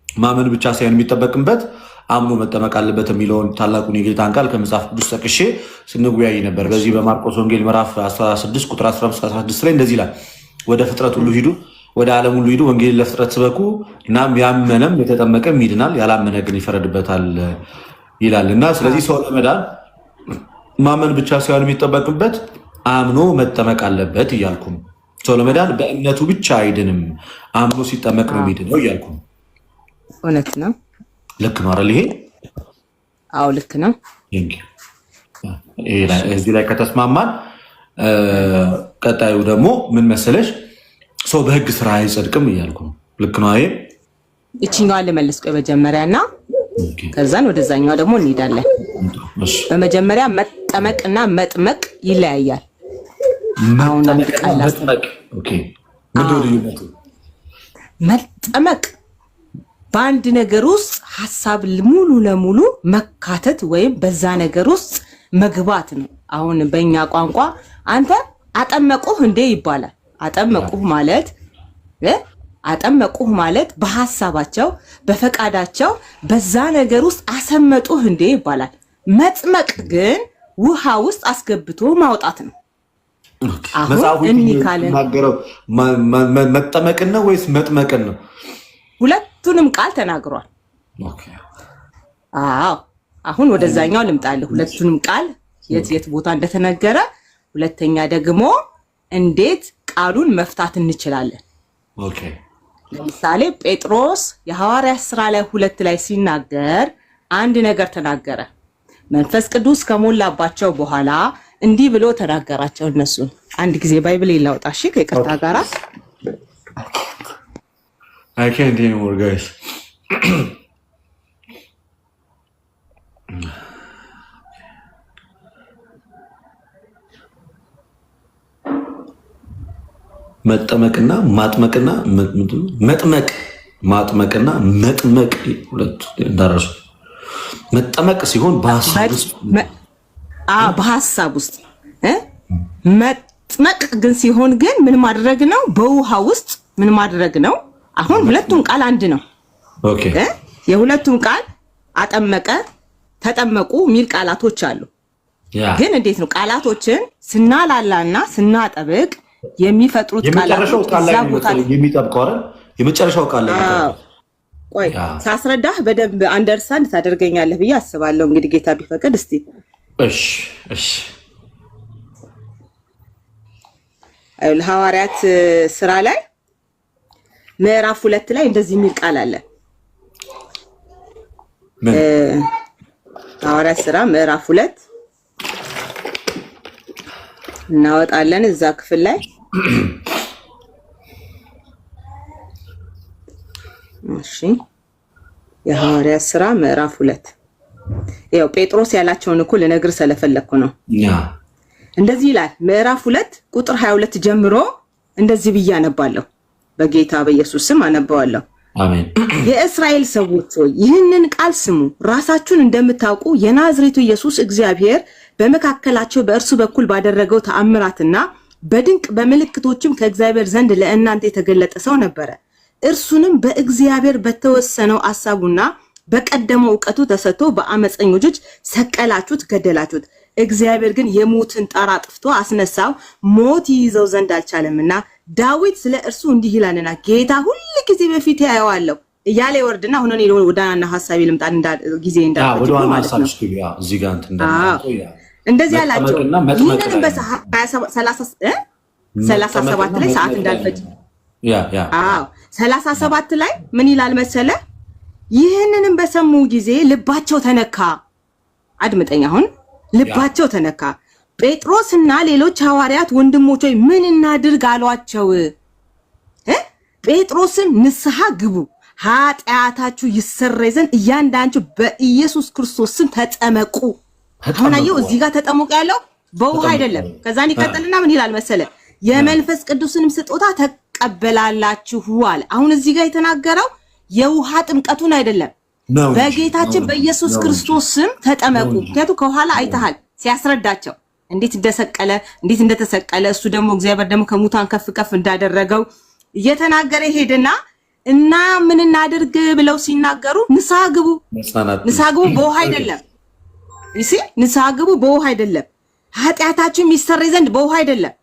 ማመን ብቻ ሳይሆን የሚጠበቅበት አምኖ መጠመቅ አለበት የሚለውን ታላቁን የጌታን ቃል ከመጽሐፍ ቅዱስ ጠቅሼ ስንወያይ ነበር። በዚህ በማርቆስ ወንጌል ምዕራፍ 16 ቁጥር 15-16 ላይ እንደዚህ ይላል፣ ወደ ፍጥረት ሁሉ ሂዱ፣ ወደ ዓለም ሁሉ ሂዱ፣ ወንጌል ለፍጥረት ስበኩ፣ እናም ያመነም የተጠመቀም ይድናል፣ ያላመነ ግን ይፈረድበታል ይላል። እና ስለዚህ ሰው ለመዳን ማመን ብቻ ሳይሆን የሚጠበቅበት አምኖ መጠመቅ አለበት እያልኩ ነው። ሰው ለመዳን በእምነቱ ብቻ አይድንም፣ አምኖ ሲጠመቅ ነው የሚድነው እያልኩ ነው። እውነት ነው። ልክ ነው አይደል? ይሄ አዎ ልክ ነው። እዚህ ላይ ከተስማማን ቀጣዩ ደግሞ ምን መሰለሽ፣ ሰው በህግ ስራ አይጸድቅም እያልኩ ነው። ልክ ነው። ይሄ እቺኛዋን ልመልስ ቆይ መጀመሪያና ከዛን ወደዛኛው ደግሞ እንሄዳለን። በመጀመሪያ መጠመቅና መጥመቅ ይለያያል። አሁን አንድ ቃል መጠመቅ በአንድ ነገር ውስጥ ሀሳብ ሙሉ ለሙሉ መካተት ወይም በዛ ነገር ውስጥ መግባት ነው። አሁን በእኛ ቋንቋ አንተ አጠመቁህ እንዴ ይባላል። አጠመቁህ ማለት በሀሳባቸው በፈቃዳቸው በዛ ነገር ውስጥ አሰመጡህ እንዴ ይባላል። መጥመቅ ግን ውሃ ውስጥ አስገብቶ ማውጣት ነው። አሁን የሚናገረው መጠመቅን ነው ወይስ መጥመቅን ነው? ሁለቱንም ቃል ተናግሯል። አዎ አሁን ወደዛኛው ልምጣለሁ። ሁለቱንም ቃል የት ቦታ እንደተነገረ፣ ሁለተኛ ደግሞ እንዴት ቃሉን መፍታት እንችላለን። ለምሳሌ ጴጥሮስ የሐዋርያት ሥራ ላይ 2 ላይ ሲናገር አንድ ነገር ተናገረ። መንፈስ ቅዱስ ከሞላባቸው በኋላ እንዲህ ብሎ ተናገራቸው እነሱን። አንድ ጊዜ ባይብል ይላውጣ እሺ፣ ከይቅርታ ጋራ I can't anymore, guys. መጠመቅና ማጥመቅና ማጥመቅና መጥመቅ ሁለት እንዳረሱ። መጠመቅ ሲሆን በሐሳብ ውስጥ መጥመቅ ግን ሲሆን ግን ምን ማድረግ ነው? በውሃ ውስጥ ምን ማድረግ ነው? አሁን ሁለቱም ቃል አንድ ነው። ኦኬ የሁለቱም ቃል አጠመቀ፣ ተጠመቁ የሚል ቃላቶች አሉ። ግን እንዴት ነው ቃላቶችን ስናላላና ስናጠብቅ የሚፈጥሩት ቃላቶች የሚጠብቀው አይደል? የመጨረሻው ቃል ላይ ቆይ ሳስረዳህ በደንብ አንደርስታንድ ታደርገኛለህ ብዬ አስባለሁ። እንግዲህ ጌታ ቢፈቅድ እስቲ እሺ ሐዋርያት ሥራ ላይ ምዕራፍ 2 ላይ እንደዚህ የሚል ቃል አለ። ሐዋርያት ሥራ ምዕራፍ 2 እናወጣለን እዛ ክፍል ላይ እሺ። የሐዋርያት ሥራ ምዕራፍ 2 ያው ጴጥሮስ ያላቸውን እኮ ልነግር ስለፈለኩ ነው። እንደዚህ ይላል ምዕራፍ 2 ቁጥር 22 ጀምሮ እንደዚህ ብዬ አነባለሁ። በጌታ በኢየሱስ ስም አነባዋለሁ። አሜን። የእስራኤል ሰዎች ሆይ ይህንን ቃል ስሙ። ራሳችሁን እንደምታውቁ የናዝሬቱ ኢየሱስ እግዚአብሔር በመካከላቸው በእርሱ በኩል ባደረገው ተአምራትና በድንቅ በምልክቶችም ከእግዚአብሔር ዘንድ ለእናንተ የተገለጠ ሰው ነበረ። እርሱንም በእግዚአብሔር በተወሰነው ሐሳቡና በቀደመው ዕውቀቱ ተሰጥቶ በአመፀኞች እጅ ሰቀላችሁት፣ ገደላችሁት። እግዚአብሔር ግን የሞትን ጣር አጥፍቶ አስነሳው፣ ሞት ይይዘው ዘንድ አልቻለምና። ዳዊት ስለ እርሱ እንዲህ ይላልና ጌታ ሁሉ ጊዜ በፊት ያየዋለሁ፣ እያለ ይወርድና አሁን እኔ ወዳና ሐሳቤ ልምጣ ጊዜ እንዳልፈጅ ወደ ዋና ማለት ነው። ሐሳብሽ ግቢ። እዚህ ጋር እንትን እንዳልኩ እንደዚህ ያላቸው ይሄንን በ37 ላይ ሰዓት እንዳልፈጅ 37 ላይ ምን ይላል መሰለ? ይህንንም በሰሙ ጊዜ ልባቸው ተነካ። አድምጠኝ አሁን ልባቸው ተነካ። ጴጥሮስና ሌሎች ሐዋርያት ወንድሞች ሆይ ምን እናድርግ አሏቸው። ጴጥሮስም ንስሐ ግቡ ኃጢአታችሁ ይሰረይ ዘንድ እያንዳንዳችሁ በኢየሱስ ክርስቶስ ስም ተጠመቁ። አሁን አየው እዚህ ጋር ተጠመቁ ያለው በውሃ አይደለም። ከዛን ይቀጥልና ምን ይላል መሰለ? የመንፈስ ቅዱስንም ስጦታ ተቀበላላችሁ አለ። አሁን እዚህ ጋር የተናገረው የውሃ ጥምቀቱን አይደለም፣ በጌታችን በኢየሱስ ክርስቶስ ስም ተጠመቁ። ምክንያቱም ከኋላ አይተሃል ሲያስረዳቸው እንዴት እንደሰቀለ እንዴት እንደተሰቀለ እሱ ደግሞ እግዚአብሔር ደግሞ ከሙታን ከፍ ከፍ እንዳደረገው እየተናገረ ሄደና እና ምን እናድርግ ብለው ሲናገሩ ንስሐ ግቡ። ንስሐ ግቡ በውሃ አይደለም። እሺ ንስሐ ግቡ በውሃ አይደለም። ኃጢአታችሁ የሚሰረይ ዘንድ በውሃ አይደለም።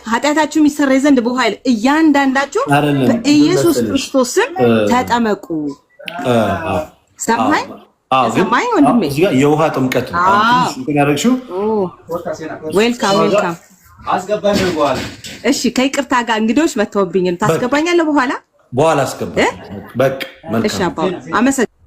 ኃጢአታችሁ የሚሰረይ ዘንድ በውሃ አይደለም። እያንዳንዳችሁ በኢየሱስ ክርስቶስ ስም ተጠመቁ። ሰማይ ሰማይ ወንድሜ እዚህ ጋር የውሃ ጥምቀት ነው ያደረግሽው። ዌልካም ዌልካም አስገባኝ በኋላ። እሺ ከይቅርታ ጋር እንግዶች መተውብኝ ታስገባኛለህ በኋላ አስገባ። በቃ መልካም። እሺ አባው አመሰግናለሁ።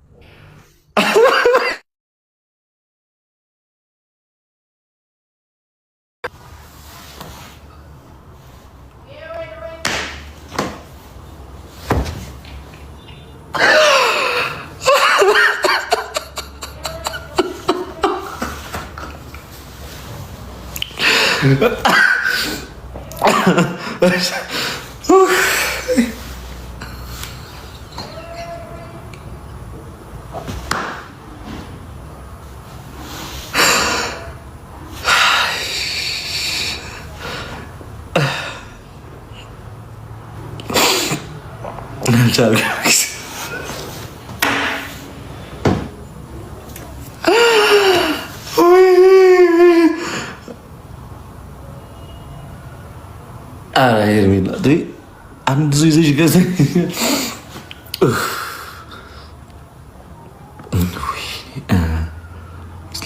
አንድ ሰው ይዘሽ ገዘ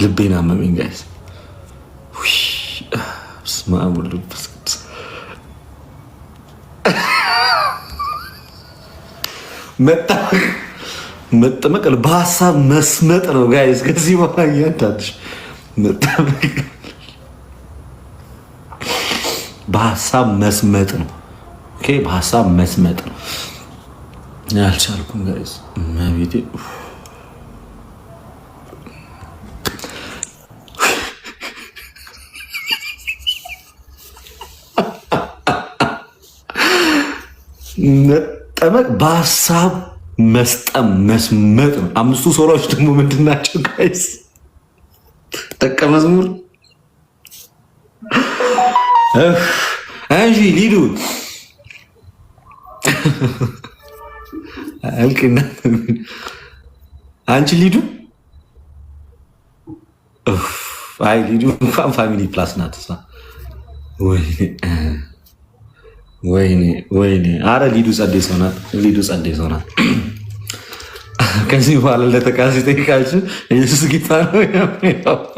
ልቤን አመመኝ ጋይስ። በስመ አብ ወወልድ ወመንፈስ ቅዱስ። መጠመቅ በሀሳብ መስመጥ ነው ጋይስ። ከዚህ በኋላ እያንዳንድሽ መጠመቅ በሀሳብ መስመጥ ነው። ኦኬ በሀሳብ መስመጥ ነው። ያልቻልኩም ጋይስ መቤቴ መጠመቅ በሀሳብ መስጠም መስመጥ ነው። አምስቱ ሶላዎች ደግሞ ምንድን ናቸው ጋይስ? ደቀ መዝሙር አንጂ ሊዱ አልከና አንቺ ሊዱ አይ ሊዱ እንኳን ፋሚሊ ፕላስ ናት። ወይኔ አረ ሊዱ ጸዴ ሰው ናት። ሊዱ ጸዴ ሰው ናት። ከዚህ በኋላ ለተቃሲ ጠይቃችሁ ኢየሱስ ጌታ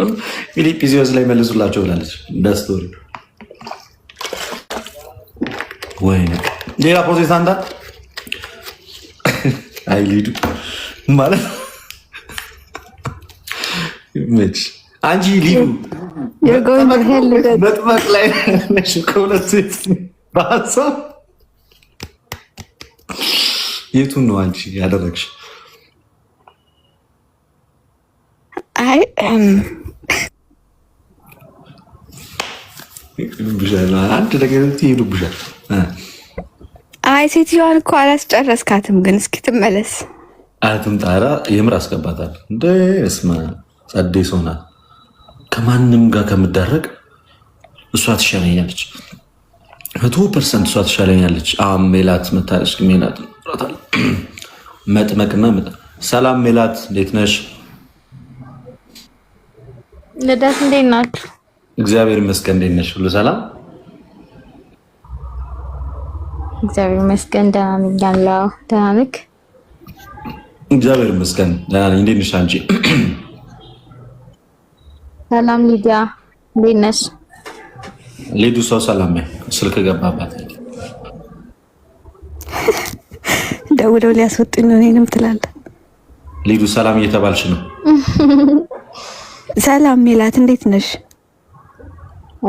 ነው ፊልጵስዩስ ላይ መልሱላቸው ብላለች። በስቶሪ ወይኔ ሌላ ፕሮቴስታንት አይ ሊዱ ማለት መች አንቺ ሊዱ መጥመቅ ላይ ነሽ ከሁለት ሴት በሀሳብ የቱን ነው አንቺ ያደረግሽ? አይ አንድ ነገር ይሄዱብሻል። አይ ሴትዮዋን እኮ አላስጨረስካትም፣ ግን እስኪ ትመለስ። አትምጣራ የምር አስገባታል እንደ እስማ ጸዴ ሰው ናት። ከማንም ጋር ከምዳረቅ እሷ ትሻለኛለች። 100% እሷ ትሻለኛለች። ሜላት መታለች። ሜላት መጥመቅና ሰላም ሜላት፣ እንዴት ነሽ? ልደት እንዴት ናችሁ? እግዚአብሔር ይመስገን። እንዴት ነሽ? ሁሉ ሰላም? እግዚአብሔር ይመስገን ደህና ነኝ። ደህና ነህ? እግዚአብሔር ይመስገን ደህና ነኝ። እንዴት ነሽ አንቺ? ሰላም ሊዲያ፣ እንዴት ነሽ? ሊዱ ሰው ሰላም ነኝ። ስልክ ገባባት ደውለው ሊያስወጡኝ ነው እኔንም ትላለህ። ሊዱ ሰላም እየተባልሽ ነው? ሰላም ሜላት፣ እንዴት ነሽ?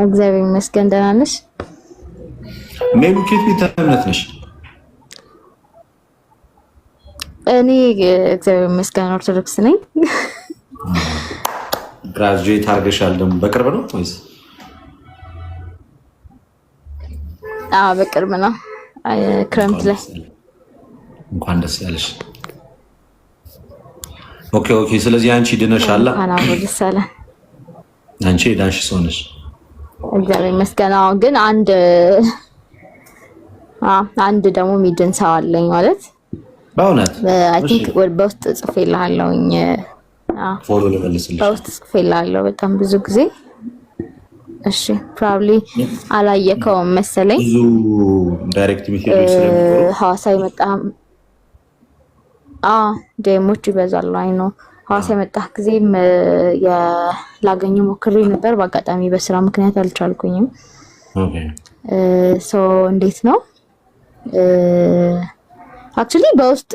እግዚአብሔር ይመስገን ደህና ነሽ? ሜሉ ኬት ቤተ እምነት ነሽ? እኔ እግዚአብሔር ይመስገን ኦርቶዶክስ ነኝ። ግራጁዌት አድርገሻል ደግሞ በቅርብ ነው ወይስ? በቅርብ ነው፣ ክረምት ላይ። እንኳን ደስ ያለሽ። ኦኬ። ስለዚህ አንቺ ድነሻል? ደስ አለ። አንቺ ዳንሽ ሰው ነሽ? እግዚአብሔር ይመስገን። ግን አንድ ደግሞ የሚድን ሰው አለኝ ማለት በእውነት አይ ቲንክ በውስጥ ጽፌልሃለሁኝ። ፎሎ ልመልስልሽ። በውስጥ ጽፌልሃለሁ በጣም ብዙ ጊዜ። እሺ ፕሮባብሊ አላየከውም መሰለኝ። ብዙ ዳይሬክት ሜሴጆች ስለሚኖሩ ሐዋሳ የመጣ ዴሞች ይበዛሉ። አይ ነው ሐዋሳ የመጣህ ጊዜም ላገኘ ሞክሬ ነበር። በአጋጣሚ በስራ ምክንያት አልቻልኩኝም። ኦኬ ሶ እንዴት ነው አክቹሊ በውስጥ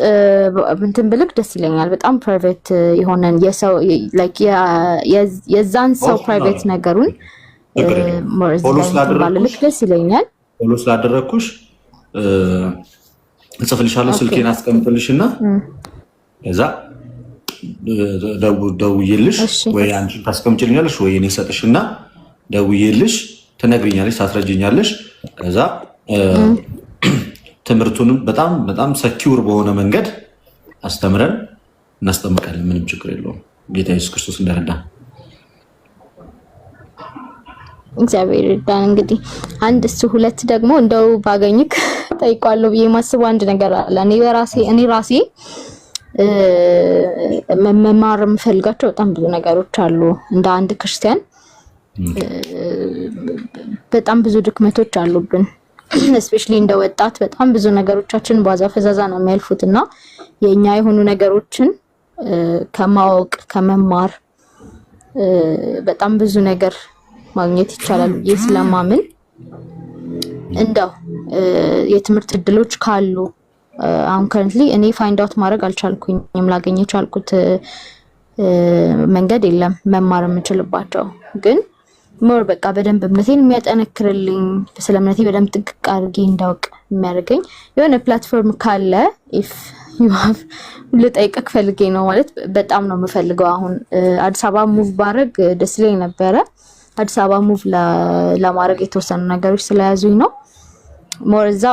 እንትን ብልክ ደስ ይለኛል። በጣም ፕራይቬት የሆነን የሰው ላይክ የዛን ሰው ፕራይቬት ነገሩን ባልልክ ደስ ይለኛል። ፎሎ ስላደረኩሽ እጽፍልሻለሁ። ስልኬን አስቀምጥልሽና እዛ ደውዬልሽ ወይ አንቺ ታስቀምጪልኛለሽ ወይ እኔ ሰጥሽና ደውዬልሽ ትነግሪኛለሽ፣ ታስረጅኛለሽ። ከዛ ትምህርቱንም በጣም ሰኪውር በሆነ መንገድ አስተምረን እናስጠምቃለን። ምንም ችግር የለውም። ጌታ ኢየሱስ ክርስቶስ እንደረዳ እግዚአብሔር ይርዳን። እንግዲህ አንድ እሱ ሁለት ደግሞ እንደው ባገኝክ ጠይቋለሁ ብዬ ማስበው አንድ ነገር አለ። እኔ ራሴ መማር የምፈልጋቸው በጣም ብዙ ነገሮች አሉ። እንደ አንድ ክርስቲያን በጣም ብዙ ድክመቶች አሉብን። እስፔሻሊ እንደ ወጣት በጣም ብዙ ነገሮቻችን ባዛ ፈዛዛ ነው የሚያልፉት እና የኛ የሆኑ ነገሮችን ከማወቅ ከመማር በጣም ብዙ ነገር ማግኘት ይቻላል ብዬ ስለማምን እንደው የትምህርት እድሎች ካሉ አሁን ከረንትሊ እኔ ፋይንድ አውት ማድረግ አልቻልኩኝም። ላገኝ የቻልኩት መንገድ የለም መማር የምችልባቸው ግን ሞር በቃ በደንብ እምነቴን የሚያጠነክርልኝ ስለ እምነቴ በደንብ ጥንቅቅ አድርጌ እንዳውቅ የሚያደርገኝ የሆነ ፕላትፎርም ካለ ኢፍ ዩ ሃቭ ልጠይቅህ ፈልጌ ነው። ማለት በጣም ነው የምፈልገው። አሁን አዲስ አበባ ሙቭ ባረግ ደስ ይለኝ ነበረ። አዲስ አበባ ሙቭ ለማድረግ የተወሰኑ ነገሮች ስለያዙኝ ነው። ሞር እዛ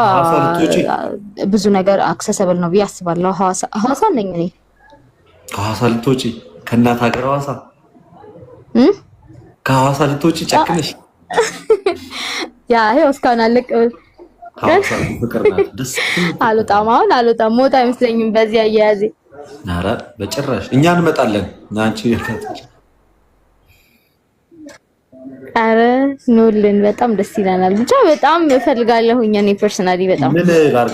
ብዙ ነገር አክሰሰብል ነው ብዬ አስባለሁ። ሐዋሳ ነኝ እኔ። ከሐዋሳ ልትወጪ ከእናት ሀገር ሐዋሳ ከሐዋሳ ልትወጪ ጨክነሽ? ይኸው እስካሁን አልወጣም። ሞት አይመስለኝም በዚህ አያያዜ። ኧረ በጭራሽ እኛ እንመጣለን። አንቺ ኧረ ኑልን፣ በጣም ደስ ይለናል። ብቻ በጣም እፈልጋለሁኝ እኔ ፐርሰናሊ በጣም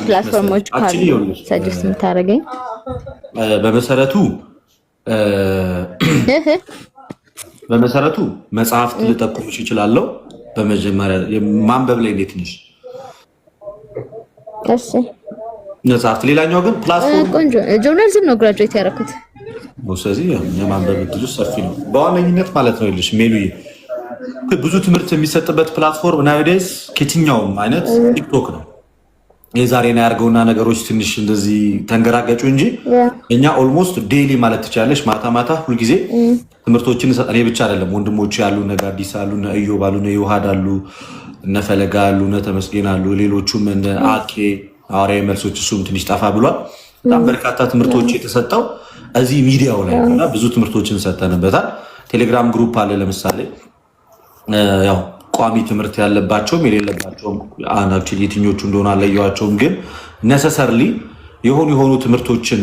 ፕላትፎርሞች ካሉ ሰጀስት የምታደርገኝ በመሰረቱ መጽሐፍት ልጠቁምሽ እችላለሁ። በመጀመሪያ ማንበብ ላይ እንዴት ነሽ? እሺ መጽሐፍት። ሌላኛው ግን ፕላትፎርም ቆንጆ ጆርናሊዝም ነው ግራጁዌት ያደረኩት። ስለዚህ የማንበብ እድሉ ሰፊ ነው በዋነኝነት ማለት ነው። ይልሽ ሜሉዬ ብዙ ትምህርት የሚሰጥበት ፕላትፎርም ናይዴስ ከየትኛውም አይነት ቲክቶክ ነው። የዛሬና ያርገውና ነገሮች ትንሽ እንደዚህ ተንገራገጩ እንጂ እኛ ኦልሞስት ዴይሊ ማለት ትችላለሽ ማታ ሁልጊዜ ትምህርቶችን እኔ ብቻ አይደለም ወንድሞች ያሉ እነ ጋዲስ አሉ፣ እነ እዮብ አሉ፣ እነ ዮሐድ አሉ፣ እነ ፈለጋ አሉ፣ እነ ተመስገን አሉ፣ ሌሎቹም እነ አኬ ሐዋርያዊ መልሶች እሱም ትንሽ ጠፋ ብሏል። በጣም በርካታ ትምህርቶች የተሰጠው እዚህ ሚዲያው ላይ እና ብዙ ትምህርቶችን ሰጠንበታል። ቴሌግራም ግሩፕ አለ ለምሳሌ ያው ቋሚ ትምህርት ያለባቸውም የሌለባቸውም አናችን የትኞቹ እንደሆነ አለየዋቸውም፣ ግን ነሰሰርሊ የሆኑ ትምህርቶችን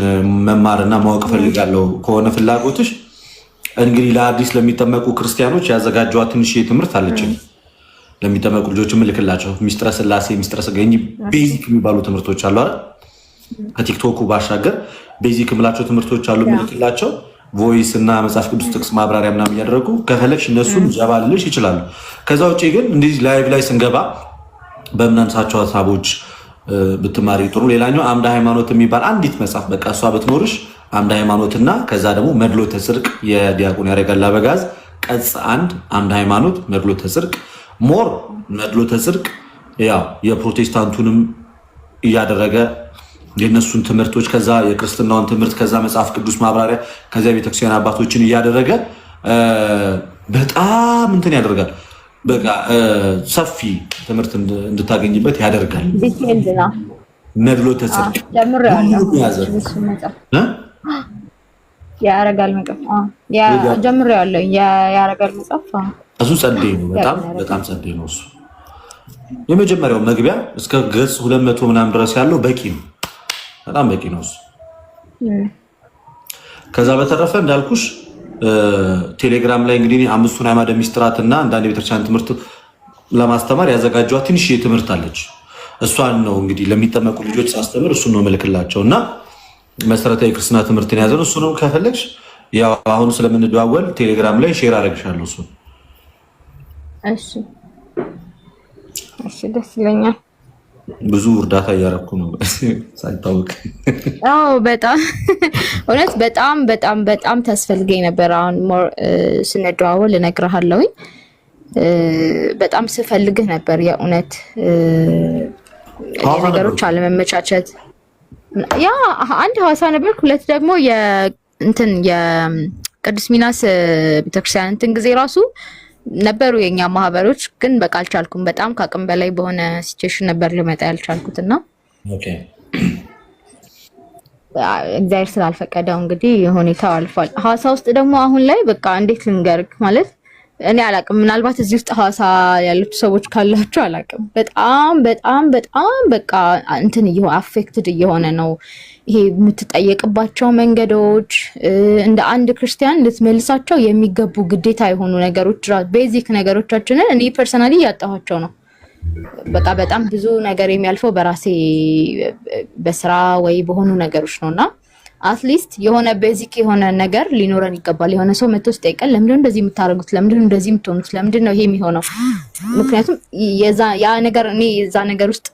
መማርና ማወቅ ፈልጋለሁ ከሆነ ፍላጎትሽ እንግዲህ ለአዲስ ለሚጠመቁ ክርስቲያኖች ያዘጋጀዋ ትንሽ ትምህርት አለችን። ለሚጠመቁ ልጆች ምልክላቸው ሚስጥረ ስላሴ፣ ሚስጥረ ስጋኝ ቤዚክ የሚባሉ ትምህርቶች አሉ አይደል? ከቲክቶኩ ባሻገር ቤዚክ ምላቸው ትምህርቶች አሉ ምልክላቸው ቮይስ እና መጽሐፍ ቅዱስ ጥቅስ ማብራሪያ ምናምን እያደረጉ ከፈለግሽ እነሱን ጀባልልሽ ይችላሉ። ከዛ ውጭ ግን እንዲህ ላይቭ ላይ ስንገባ በምናነሳቸው ሀሳቦች ብትማሪ ጥሩ። ሌላኛው አምደ ሃይማኖት የሚባል አንዲት መጽሐፍ በቃ እሷ ብትኖርሽ አምደ ሃይማኖትና ከዛ ደግሞ መድሎተ ጽድቅ የዲያቆን ያረጋል አበጋዝ ቀጽ 1 አምደ ሃይማኖት መድሎተ ጽድቅ ሞር መድሎተ ጽድቅ ያው የፕሮቴስታንቱንም እያደረገ የነሱን ትምህርቶች ከዛ የክርስትናውን ትምህርት ከዛ መጽሐፍ ቅዱስ ማብራሪያ ከዛ ቤተክርስቲያን አባቶችን እያደረገ በጣም እንትን ያደርጋል። በቃ ሰፊ ትምህርት እንድታገኝበት ያደርጋል። መድሎተ ጽድቅ ያረጋል መጽሐፍ ጀምሬዋለሁ። ያረጋል መጽሐፍ እሱ ጸዴ ነው። በጣም ጸዴ ነው። እሱ የመጀመሪያው መግቢያ እስከ ገጽ 200 ምናምን ድረስ ያለው በቂ ነው። በጣም በቂ ነው እሱ። ከዛ በተረፈ እንዳልኩሽ ቴሌግራም ላይ እንግዲህ አምስቱን አዕማደ ምስጢራት እና አንዳንድ የቤተክርስቲያን ትምህርት ለማስተማር ያዘጋጇት ትንሽ ትምህርት አለች። እሷን ነው እንግዲህ ለሚጠመቁ ልጆች ሳስተምር እሱን ነው መልክላቸው እና መሰረታዊ ክርስትና ትምህርትን ያዘን እሱ ነው። ከፈለግሽ ያው አሁን ስለምንደዋወል ቴሌግራም ላይ ሼር አደርግሻለሁ እሱ። እሺ ደስ ይለኛል። ብዙ እርዳታ እያደረኩ ነው ሳይታወቅ። በጣም እውነት በጣም ታስፈልገኝ ነበር። አሁን ሞር ስንደዋወል እነግርሃለሁኝ። በጣም ስፈልግህ ነበር የእውነት ነገሮች አለመመቻቸት። ያ አንድ ሐዋሳ ነበርኩ፣ ሁለት ደግሞ የቅዱስ ሚናስ ቤተክርስቲያን እንትን ጊዜ ራሱ ነበሩ የኛ ማህበሮች፣ ግን በቃ አልቻልኩም። በጣም ከአቅም በላይ በሆነ ሲቹዌሽን ነበር ልመጣ ያልቻልኩትና እግዚአብሔር ስላልፈቀደው እንግዲህ ሁኔታው አልፏል። ሐዋሳ ውስጥ ደግሞ አሁን ላይ በቃ እንዴት ልንገርክ ማለት እኔ አላቅም። ምናልባት እዚህ ውስጥ ሐዋሳ ያሉት ሰዎች ካላችሁ አላቅም። በጣም በቃ እንትን አፌክትድ እየሆነ ነው። ይሄ የምትጠየቅባቸው መንገዶች እንደ አንድ ክርስቲያን ልትመልሳቸው የሚገቡ ግዴታ የሆኑ ነገሮች ቤዚክ ነገሮቻችንን እኔ ፐርሰናሊ ያጣኋቸው ነው። በቃ በጣም ብዙ ነገር የሚያልፈው በራሴ በስራ ወይ በሆኑ ነገሮች ነውና አትሊስት የሆነ ቤዚክ የሆነ ነገር ሊኖረን ይገባል። የሆነ ሰው መጥቶ ሲጠይቀን ለምንድነው እንደዚህ የምታደርጉት? ለምንድነው እንደዚህ የምትሆኑት? ለምንድነው ይሄ የሚሆነው? ምክንያቱም ያ ነገር እኔ የዛ ነገር ውስጥ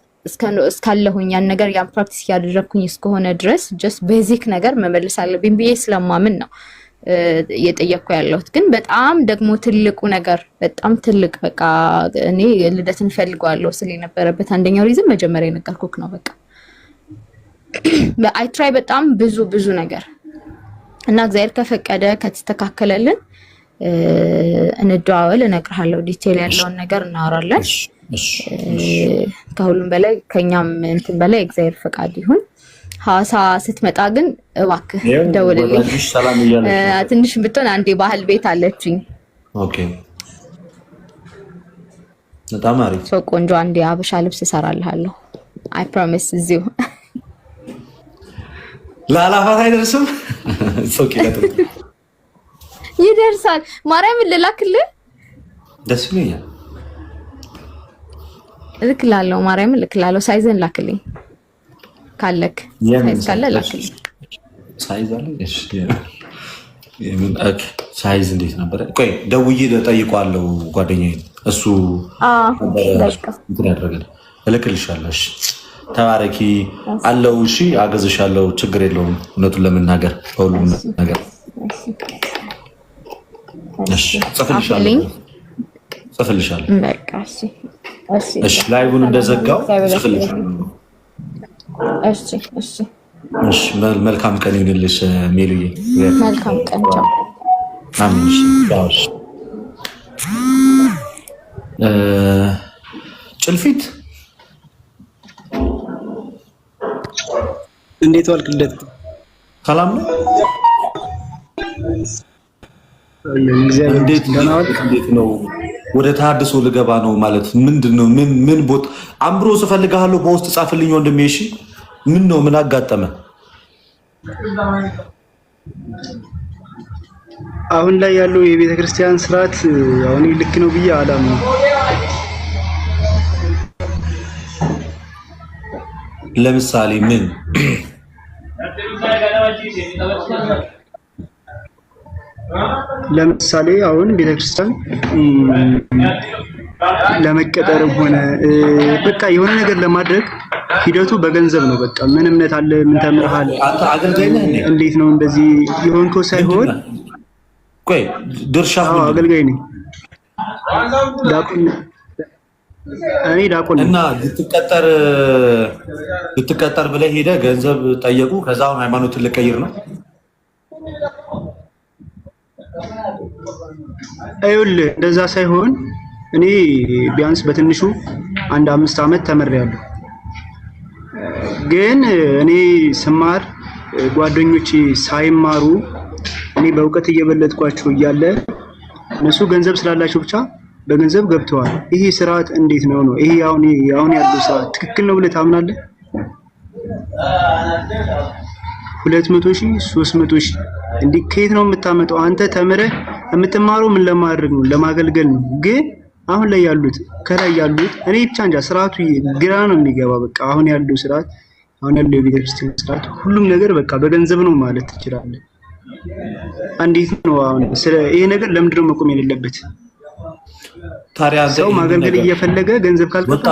እስካለሁኝ ያን ነገር ያን ፕራክቲስ ያደረኩኝ እስከሆነ ድረስ ጀስት ቤዚክ ነገር መመለስ አለብኝ ብዬ ስለማምን ነው እየጠየቅኩ ያለሁት። ግን በጣም ደግሞ ትልቁ ነገር በጣም ትልቅ በቃ እኔ ልደትን ፈልገዋለሁ ስለ የነበረበት አንደኛው ሪዝን መጀመሪያ የነገርኩህ ነው። በቃ አይ ትራይ በጣም ብዙ ነገር እና እግዚአብሔር ከፈቀደ ከተስተካከለልን እንደዋወል እነግርሃለሁ። ዲቴል ያለውን ነገር እናወራለን። ከሁሉም በላይ ከኛም እንትን በላይ እግዚአብሔር ፈቃድ ይሁን። ሐዋሳ ስትመጣ ግን እባክህ ደውልልኝ። ትንሽ ብትሆን አንዴ ባህል ቤት አለችኝ። ኦኬ በጣም አሪፍ ሰው ቆንጆ አንዴ አበሻ ልብስ እሰራልሃለሁ። አይ ፕሮሚስ እዚሁ ላላፋት አይደርስም። ሶኪ ይደርሳል። ማርያም ልላክልህ ደስ ይለኛል። እልክላለሁ። ማርያም እልክላለሁ። ሳይዝን ላክልኝ ካለክ ሳይዝ ካለ ላክልኝ። ሳይዝ አለ? እሺ ሳይዝ እንዴት ነበር? ቆይ ደውዬ እጠይቀዋለሁ ጓደኛዬን። እሱ እንትን ያደርጋል። እልክልሻለሁ። እሺ ተባረኪ አለው። እሺ አገዝሻለሁ። ችግር የለውም። እውነቱን ለመናገር በሁሉም ነገር እሺ ጽፍልሻለሁ። በቃ እሺ ላይቡን እንደዘጋው ጽፍልሻለሁ። እሺ መልካም ቀን ይሁንልሽ ሜሉዬ። መልካም ቀን። ቻው። አሜን። እሺ ጭልፊት እንዴት ዋልክ? ልደት ሰላም ነው? እንዴት ነው? ወደ ተሐድሶ ልገባ ነው ማለት ምንድነው? ምን ቦት አምብሮስ እፈልግሃለሁ። በውስጥ ጻፍልኝ ወንድሜ። እሺ ምን ነው? ምን አጋጠመ? አሁን ላይ ያለው የቤተ ክርስቲያን ስርዓት አሁን ልክ ነው ብዬ አላምነው። ለምሳሌ ምን ለምሳሌ አሁን ቤተክርስቲያን ለመቀጠርም ሆነ በቃ የሆነ ነገር ለማድረግ ሂደቱ በገንዘብ ነው። በቃ ምን እምነት አለ፣ ምን ተምርሃል፣ አንተ አገልጋይ ነህ እንዴ? እንዴት ነው እንደዚህ የሆንከው ሳይሆን ቆይ ድርሻ አገልጋይ ነኝ። እኔ ዲያቆን እና ልትቀጠር ብለህ ሄደህ ገንዘብ ጠየቁ። ከዛ አሁን ሃይማኖትን ልቀይር ነው? አይውል እንደዛ ሳይሆን እኔ ቢያንስ በትንሹ 5 ዓመት ተምሬያለሁ። ግን እኔ ስማር ጓደኞቼ ሳይማሩ እኔ በእውቀት እየበለጥኳቸው እያለ እነሱ ገንዘብ ስላላቸው ብቻ በገንዘብ ገብተዋል። ይሄ ስርዓት እንዴት ነው? ይሄ አሁን ያለው ስርዓት ትክክል ነው ብለህ ታምናለህ? 200,000 300,000 እንዲህ ከየት ነው የምታመጣው? አንተ ተምረህ የምትማረው ምን ለማድረግ ነው? ለማገልገል ነው። ግን አሁን ላይ ያሉት ከላይ ያሉት እኔ ብቻ እንጃ ስርዓቱ ግራ ነው የሚገባ። በቃ አሁን ያለው ስርዓት፣ አሁን ያለው የቤተክርስቲያን ስርዓት ሁሉም ነገር በቃ በገንዘብ ነው ማለት ትችላለህ። እንዴት ነው አሁን ይሄ ነገር ለምንድን ነው መቆም የሌለበት? ታዲያ ሰው ማገልገል እየፈለገ ገንዘብ ካልቆጣ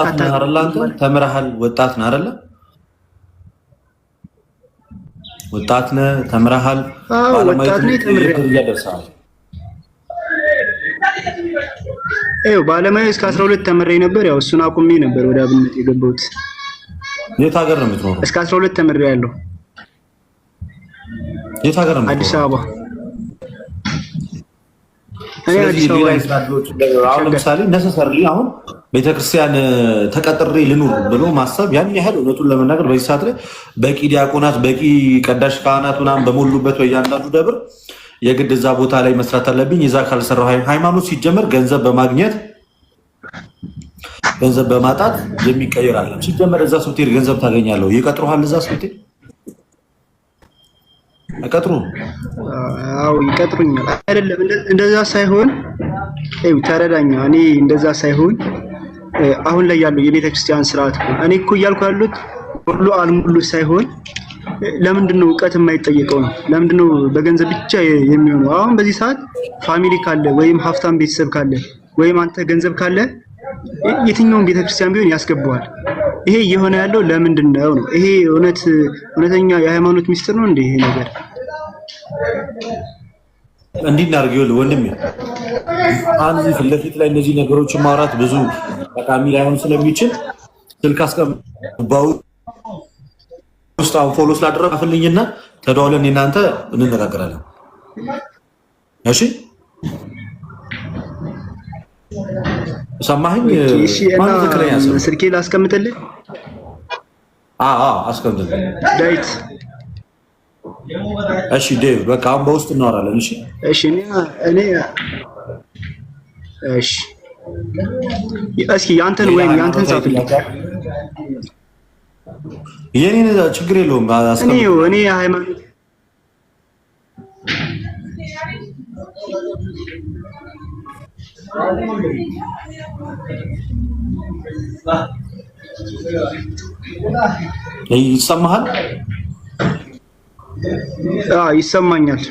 ተምረሃል፣ ወጣት ነህ አይደለ? ወጣት ነህ፣ ተምረሃል፣ ወጣት ነህ፣ ተምረሃል። ባለሙያ እስከ 12 ተምሬ ነበር። ያው እሱን አቁሜ ነበር ወደ አብነት የገባሁት። የት ሀገር ነው የምትኖረው? እስከ 12 ተምሬ ያለው። የት ሀገር ነው? አዲስ አበባ። አሁን ለምሳሌ ነሰሰርሊ አሁን ቤተክርስቲያን ተቀጥሬ ልኑር ብሎ ማሰብ ያን ያህል እውነቱን ለመናገር በዚህ ሰዓት ላይ በቂ ዲያቆናት፣ በቂ ቀዳሽ ካህናት ምናምን በሞሉበት በእያንዳንዱ ደብር የግድ እዛ ቦታ ላይ መስራት አለብኝ። እዛ ካልሰራው ሃይማኖት ሲጀመር ገንዘብ በማግኘት ገንዘብ በማጣት የሚቀየር አለ። ሲጀመር እዛ ስትሄድ ገንዘብ ታገኛለህ። ይቀጥሩሃል። እዛ ስትሄድ አይቀጥሩም? አዎ ይቀጥሩኛል። አይደለም እንደዛ ሳይሆን ተረዳኛ። እኔ እንደዛ ሳይሆን አሁን ላይ ያለው የቤተክርስቲያን ስርዓት እኔ እኮ እያልኩ ያሉት ሁሉ አልሙሉ ሳይሆን ለምንድን ነው እውቀት የማይጠየቀው ነው? ለምንድን ነው በገንዘብ ብቻ የሚሆነው? አሁን በዚህ ሰዓት ፋሚሊ ካለ ወይም ሀብታም ቤተሰብ ካለ ወይም አንተ ገንዘብ ካለ የትኛውን ቤተክርስቲያን ቢሆን ያስገባዋል። ይሄ እየሆነ ያለው ለምንድን ነው ነው? ይሄ እውነተኛ የሃይማኖት ሚስጥር ነው እንዴ? ይሄ ነገር እንዲህ እናድርግ ወንድሜ። አንዚ ፊት ለፊት ላይ እነዚህ ነገሮችን ማውራት ብዙ ጠቃሚ ላይሆን ስለሚችል ስልክ አስቀምጠው ውስጥ አሁን ፎሎ ስላደረግልኝና ተደዋውለን እናንተ እንነጋገራለን። እሺ ሰማኸኝ? ማን ትክክለኛ ሰው? ስልኬ ላስቀምጥልህ? አስቀምጥልኝ። ዳዊት። እሺ ዴቭ፣ በቃ አሁን በውስጥ እናወራለን። እሺ እሺ እኔ እሺ እስኪ ያንተን ወይም ያንተን ጻፍልኝ። የኔን ችግር የለውም። እኔ ሃይማኖት ይሰማሃል? ይሰማኛል።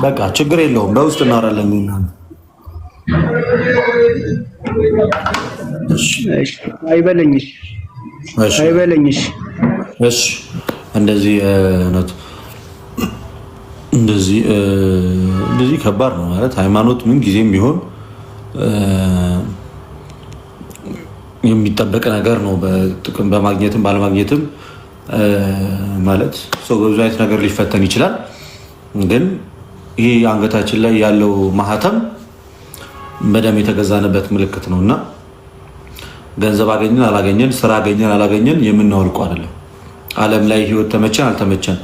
በቃ ችግር የለውም። በውስጥ እናወራለን። አይበለኝሽ። እሺ እንደዚህ ከባድ ነው ማለት ሃይማኖት ምን ጊዜም ቢሆን የሚጠበቅ ነገር ነው። በጥቅም በማግኘትም ባለማግኘትም ማለት ሰው በብዙ አይነት ነገር ሊፈተን ይችላል። ግን ይሄ አንገታችን ላይ ያለው ማህተም በደም የተገዛንበት ምልክት ነው እና ገንዘብ አገኘን አላገኘን፣ ስራ አገኘን አላገኘን የምናወልቀው አይደለም። ዓለም ላይ ህይወት ተመቸን አልተመቸን፣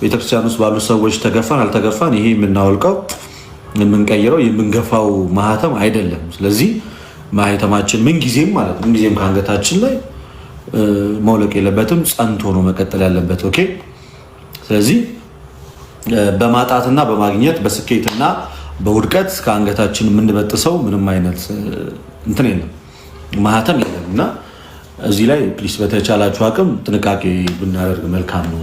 ቤተክርስቲያን ውስጥ ባሉ ሰዎች ተገፋን አልተገፋን፣ ይሄ የምናወልቀው የምንቀይረው የምንገፋው ማህተም አይደለም። ስለዚህ ማህተማችን ምንጊዜም ማለት ምንጊዜም ከአንገታችን ላይ መውለቅ የለበትም፣ ጸንቶ ነው መቀጠል ያለበት። ኦኬ። ስለዚህ በማጣትና በማግኘት በስኬትና በውድቀት ከአንገታችን የምንበጥሰው ምንም አይነት እንትን የለም፣ ማህተም የለም። እና እዚህ ላይ ፕሊስ በተቻላችሁ አቅም ጥንቃቄ ብናደርግ መልካም ነው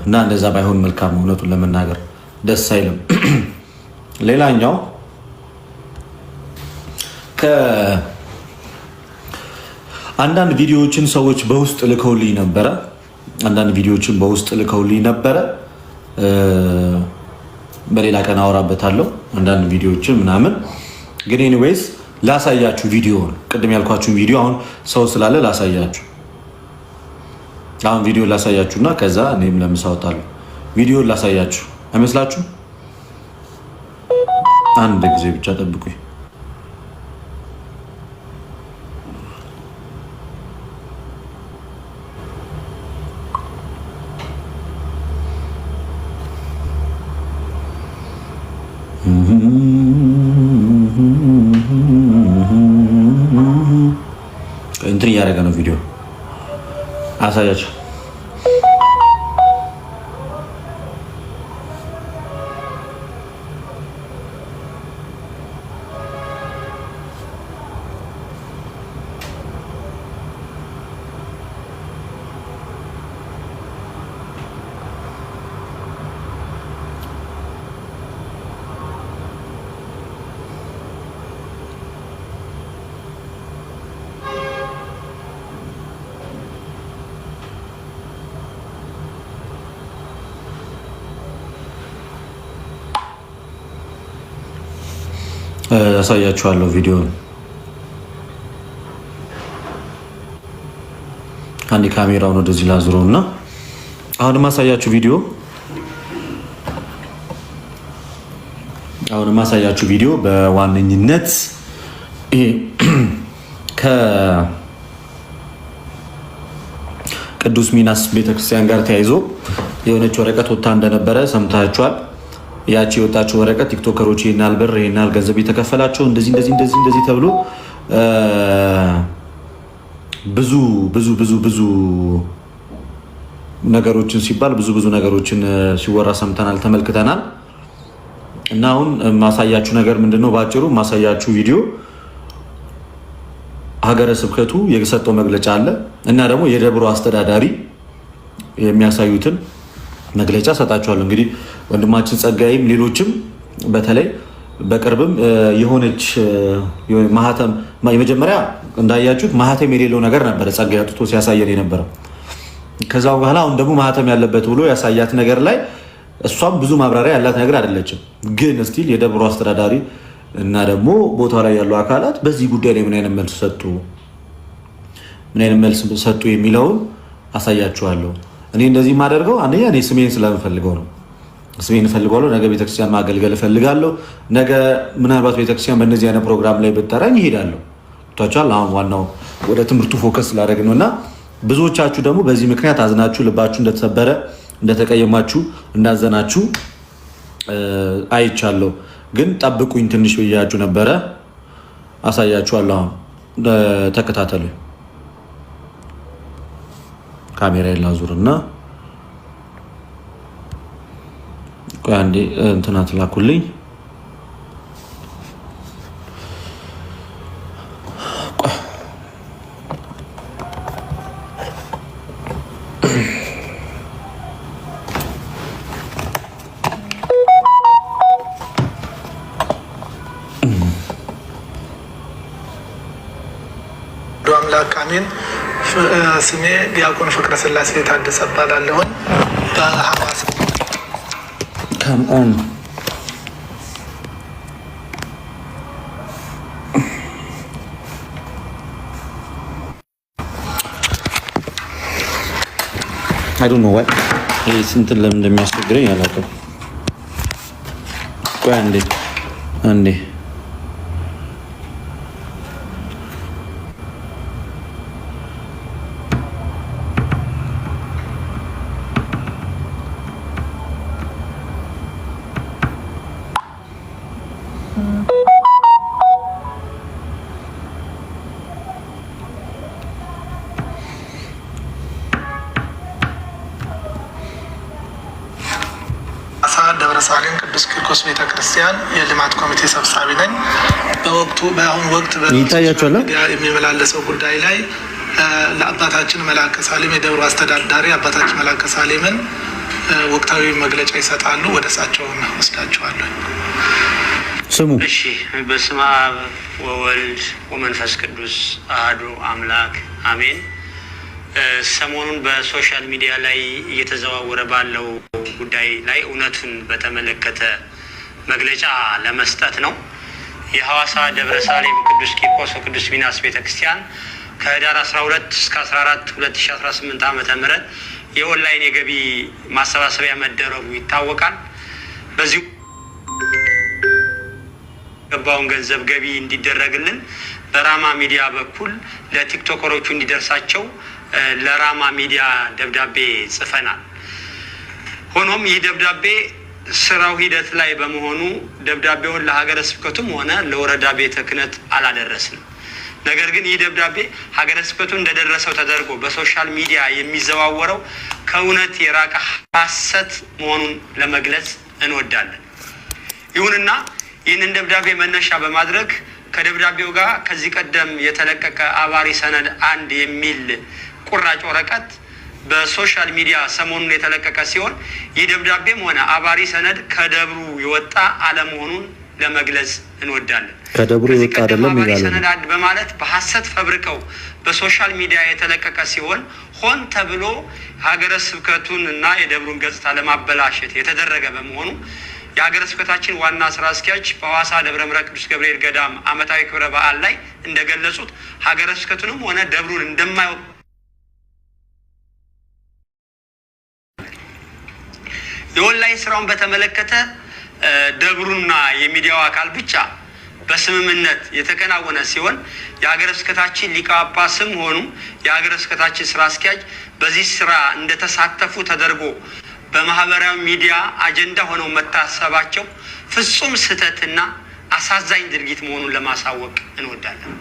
እና እንደዛ ባይሆን መልካም ነው። እውነቱን ለመናገር ደስ አይልም። ሌላኛው አንዳንድ ቪዲዮዎችን ሰዎች በውስጥ ልከውልኝ ነበረ። በሌላ ቀን አወራበታለሁ አንዳንድ ቪዲዮዎችን ምናምን። ግን ኤኒዌይስ ላሳያችሁ ቪዲዮውን፣ ቅድም ያልኳችሁን ቪዲዮ አሁን ሰው ስላለ ላሳያችሁ። አሁን ቪዲዮ ላሳያችሁና ከዛ እኔም ለምሳ እወጣለሁ። ቪዲዮውን ላሳያችሁ አይመስላችሁ? አንድ ጊዜ ብቻ ጠብቁኝ። እንትን እያደረገ ነው ቪዲዮ አሳያችሁ። ያሳያችኋለሁ ቪዲዮን። አንዴ ካሜራውን ወደዚህ ላዙረው እና አሁን ማሳያችሁ ቪዲዮ በዋነኝነት ይሄ ከቅዱስ ሚናስ ቤተክርስቲያን ጋር ተያይዞ የሆነች ወረቀት ወጣ እንደነበረ ሰምታችኋል። ያቺ የወጣችው ወረቀት ቲክቶከሮች ይሄናል ብር ይሄናል ገንዘብ የተከፈላቸው እንደዚህ ተብሎ ብዙ ነገሮችን ሲባል ብዙ ነገሮችን ሲወራ ሰምተናል፣ ተመልክተናል። እና አሁን ማሳያችሁ ነገር ምንድነው? ባጭሩ ማሳያችሁ ቪዲዮ ሀገረ ስብከቱ የሰጠው መግለጫ አለ እና ደግሞ የደብሮ አስተዳዳሪ የሚያሳዩትን መግለጫ ሰጣችኋለሁ። እንግዲህ ወንድማችን ጸጋይም ሌሎችም በተለይ በቅርብም የሆነች ማህተም የመጀመሪያ እንዳያችሁት ማህተም የሌለው ነገር ነበረ ጸጋይ አውጥቶ ሲያሳየን የነበረው። ከዛው በኋላ አሁን ደግሞ ማህተም ያለበት ብሎ ያሳያት ነገር ላይ እሷም ብዙ ማብራሪያ ያላት ነገር አይደለችም። ግን ስቲል የደብሮ አስተዳዳሪ እና ደግሞ ቦታው ላይ ያሉ አካላት በዚህ ጉዳይ ላይ ምን አይነት መልስ ሰጡ የሚለውን አሳያችኋለሁ። እኔ እንደዚህ የማደርገው አንደኛ እኔ ስሜን ስለምፈልገው ነው። ስሜን እፈልገዋለሁ። ነገ ቤተክርስቲያን ማገልገል እፈልጋለሁ። ነገ ምናልባት ቤተክርስቲያን በእነዚህ አይነት ፕሮግራም ላይ ብጠራኝ ይሄዳለሁ። ታቻል አሁን ዋናው ወደ ትምህርቱ ፎከስ ስላደረግ ነው እና ብዙዎቻችሁ ደግሞ በዚህ ምክንያት አዝናችሁ ልባችሁ እንደተሰበረ እንደተቀየማችሁ እንዳዘናችሁ አይቻለሁ። ግን ጠብቁኝ ትንሽ ብያችሁ ነበረ። አሳያችኋለሁ። አሁን ተከታተሉ። ካሜራ ላዙርና ቆይ አንዴ እንትና ትላኩልኝ። አምላክ አሜን። ስሜ ዲያቆን ፍቅረ ስላሴ ታደሰ እባላለሁ። በሐዋሳ I don't know what ይሄ ስንት ለምን እንደሚያስቸግረኝ አላውቅም። ቆይ አንዴ ቂርቆስ ቤተክርስቲያን የልማት ኮሚቴ ሰብሳቢ ነኝ። በአሁኑ ወቅት የሚመላለሰው ጉዳይ ላይ ለአባታችን መላከ ሳሌም የደብሩ አስተዳዳሪ አባታችን መላከ ሳሌምን ወቅታዊ መግለጫ ይሰጣሉ። ወደ እሳቸውን ወስዳቸዋለሁ። ስሙ። እሺ። በስመ አብ ወወልድ ወመንፈስ ቅዱስ አሐዱ አምላክ አሜን። ሰሞኑን በሶሻል ሚዲያ ላይ እየተዘዋወረ ባለው ጉዳይ ላይ እውነቱን በተመለከተ መግለጫ ለመስጠት ነው። የሐዋሳ ደብረ ሳሌም ቅዱስ ቂርቆስ ወቅዱስ ሚናስ ቤተክርስቲያን ከህዳር 12 እስከ 14 2018 ዓ.ም የኦንላይን የገቢ ማሰባሰቢያ መደረጉ ይታወቃል። በዚህ ገባውን ገንዘብ ገቢ እንዲደረግልን በራማ ሚዲያ በኩል ለቲክቶከሮቹ እንዲደርሳቸው ለራማ ሚዲያ ደብዳቤ ጽፈናል። ሆኖም ይህ ደብዳቤ ስራው ሂደት ላይ በመሆኑ ደብዳቤውን ለሀገረ ስብከቱም ሆነ ለወረዳ ቤተ ክህነት አላደረስንም። ነገር ግን ይህ ደብዳቤ ሀገረ ስብከቱ እንደደረሰው ተደርጎ በሶሻል ሚዲያ የሚዘዋወረው ከእውነት የራቀ ሐሰት መሆኑን ለመግለጽ እንወዳለን። ይሁንና ይህንን ደብዳቤ መነሻ በማድረግ ከደብዳቤው ጋር ከዚህ ቀደም የተለቀቀ አባሪ ሰነድ 1 የሚል ቁራጭ ወረቀት በሶሻል ሚዲያ ሰሞኑን የተለቀቀ ሲሆን ይህ ደብዳቤም ሆነ አባሪ ሰነድ ከደብሩ የወጣ አለመሆኑን ለመግለጽ እንወዳለን። ከደብሩ የወጣ አይደለም ይላል ሰነድ 1 በማለት በሐሰት ፈብርከው በሶሻል ሚዲያ የተለቀቀ ሲሆን ሆን ተብሎ ሀገረ ስብከቱን እና የደብሩን ገጽታ ለማበላሸት የተደረገ በመሆኑ የሀገረ ስብከታችን ዋና ስራ አስኪያጅ በሐዋሳ ደብረ ምሕረት ቅዱስ ገብርኤል ገዳም ዓመታዊ ክብረ በዓል ላይ እንደገለጹት ሀገረ ስብከቱንም ሆነ ደብሩን እንደማይወክል የኦንላይን ስራውን በተመለከተ ደብሩና የሚዲያው አካል ብቻ በስምምነት የተከናወነ ሲሆን የሀገረ ስብከታችን ሊቀ ጳጳስም ሆኑ የሀገረ ስብከታችን ስራ አስኪያጅ በዚህ ስራ እንደተሳተፉ ተደርጎ በማህበራዊ ሚዲያ አጀንዳ ሆነው መታሰባቸው ፍጹም ስህተትና አሳዛኝ ድርጊት መሆኑን ለማሳወቅ እንወዳለን።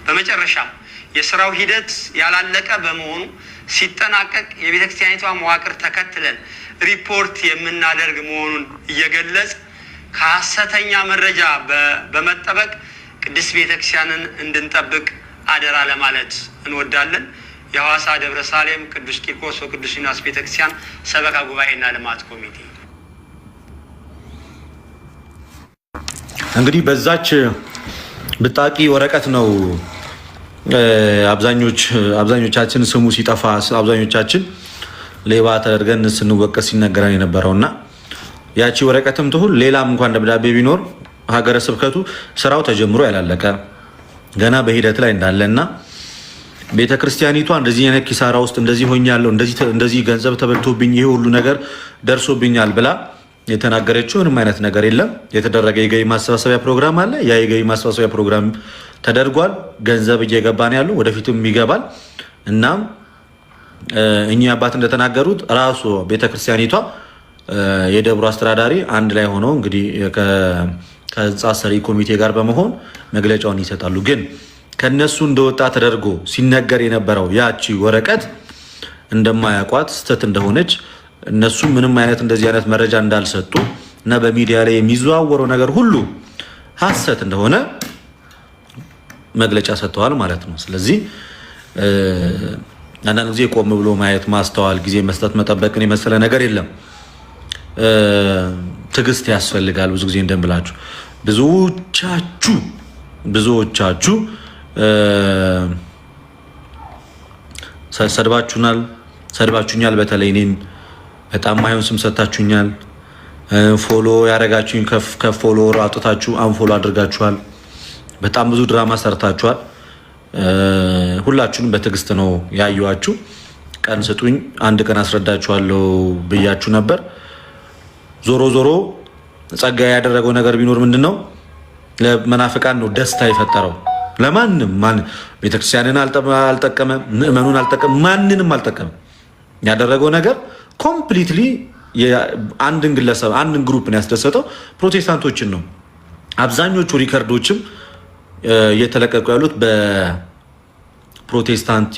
በመጨረሻ የስራው ሂደት ያላለቀ በመሆኑ ሲጠናቀቅ የቤተክርስቲያኒቷ መዋቅር ተከትለን ሪፖርት የምናደርግ መሆኑን እየገለጽ ከሐሰተኛ መረጃ በመጠበቅ ቅድስት ቤተክርስቲያንን እንድንጠብቅ አደራ ለማለት እንወዳለን። የሐዋሳ ደብረ ሳሌም ቅዱስ ቂርቆስ ወቅዱስ ሚናስ ቤተክርስቲያን ሰበካ ጉባኤና ልማት ኮሚቴ። እንግዲህ በዛች ብጣቂ ወረቀት ነው አብዛኞቻችን ስሙ ሲጠፋ አብዛኞቻችን ሌባ ተደርገን ስንወቀስ ሲነገረን የነበረውና ያቺ ወረቀትም ትሁን ሌላም እንኳን ደብዳቤ ቢኖር ሀገረ ስብከቱ ስራው ተጀምሮ ያላለቀ ገና በሂደት ላይ እንዳለና ቤተክርስቲያኒቷ እንደዚህ አይነት ኪሳራ ውስጥ እንደዚህ ሆኛለሁ እንደዚህ ገንዘብ ተበልቶብኝ ይሄ ሁሉ ነገር ደርሶብኛል ብላ የተናገረችው ምንም አይነት ነገር የለም። የተደረገ የገቢ ማሰባሰቢያ ፕሮግራም አለ። ያ የገቢ ማሰባሰቢያ ፕሮግራም ተደርጓል። ገንዘብ እየገባ ነው ያለው፣ ወደፊትም ይገባል። እናም እኚህ አባት እንደተናገሩት ራሱ ቤተክርስቲያኒቷ የደብሩ አስተዳዳሪ አንድ ላይ ሆነው እንግዲህ ከህንፃ ሰሪ ኮሚቴ ጋር በመሆን መግለጫውን ይሰጣሉ። ግን ከነሱ እንደወጣ ተደርጎ ሲነገር የነበረው ያቺ ወረቀት እንደማያውቋት ስተት እንደሆነች እነሱ ምንም አይነት እንደዚህ አይነት መረጃ እንዳልሰጡ እና በሚዲያ ላይ የሚዘዋወረው ነገር ሁሉ ሐሰት እንደሆነ መግለጫ ሰጥተዋል ማለት ነው። ስለዚህ አንዳንድ ጊዜ ቆም ብሎ ማየት፣ ማስተዋል፣ ጊዜ መስጠት፣ መጠበቅን የመሰለ ነገር የለም። ትዕግስት ያስፈልጋል። ብዙ ጊዜ እንደምላችሁ ብዙዎቻችሁ ሰድባችሁኛል። በተለይ እኔን በጣም ማይሆን ስም ሰጥታችሁኛል። ፎሎ ያደረጋችሁኝ ከፎሎ አውጥታችሁ አንፎሎ አድርጋችኋል። በጣም ብዙ ድራማ ሰርታችኋል። ሁላችሁንም በትዕግስት ነው ያዩዋችሁ። ቀን ስጡኝ፣ አንድ ቀን አስረዳችኋለሁ ብያችሁ ነበር። ዞሮ ጸጋ ያደረገው ነገር ቢኖር ምንድነው? ለመናፍቃን ነው ደስታ የፈጠረው። ለማንም ቤተክርስቲያንን አልጠቀመ፣ ምእመኑን አልጠቀመ፣ ማንንም አልጠቀመ። ያደረገው ነገር ኮምፕሊትሊ አንድን ግለሰብ አንድን ግሩፕን ያስደሰተው ፕሮቴስታንቶችን ነው። አብዛኞቹ ሪከርዶችም እየተለቀቁ ያሉት በፕሮቴስታንት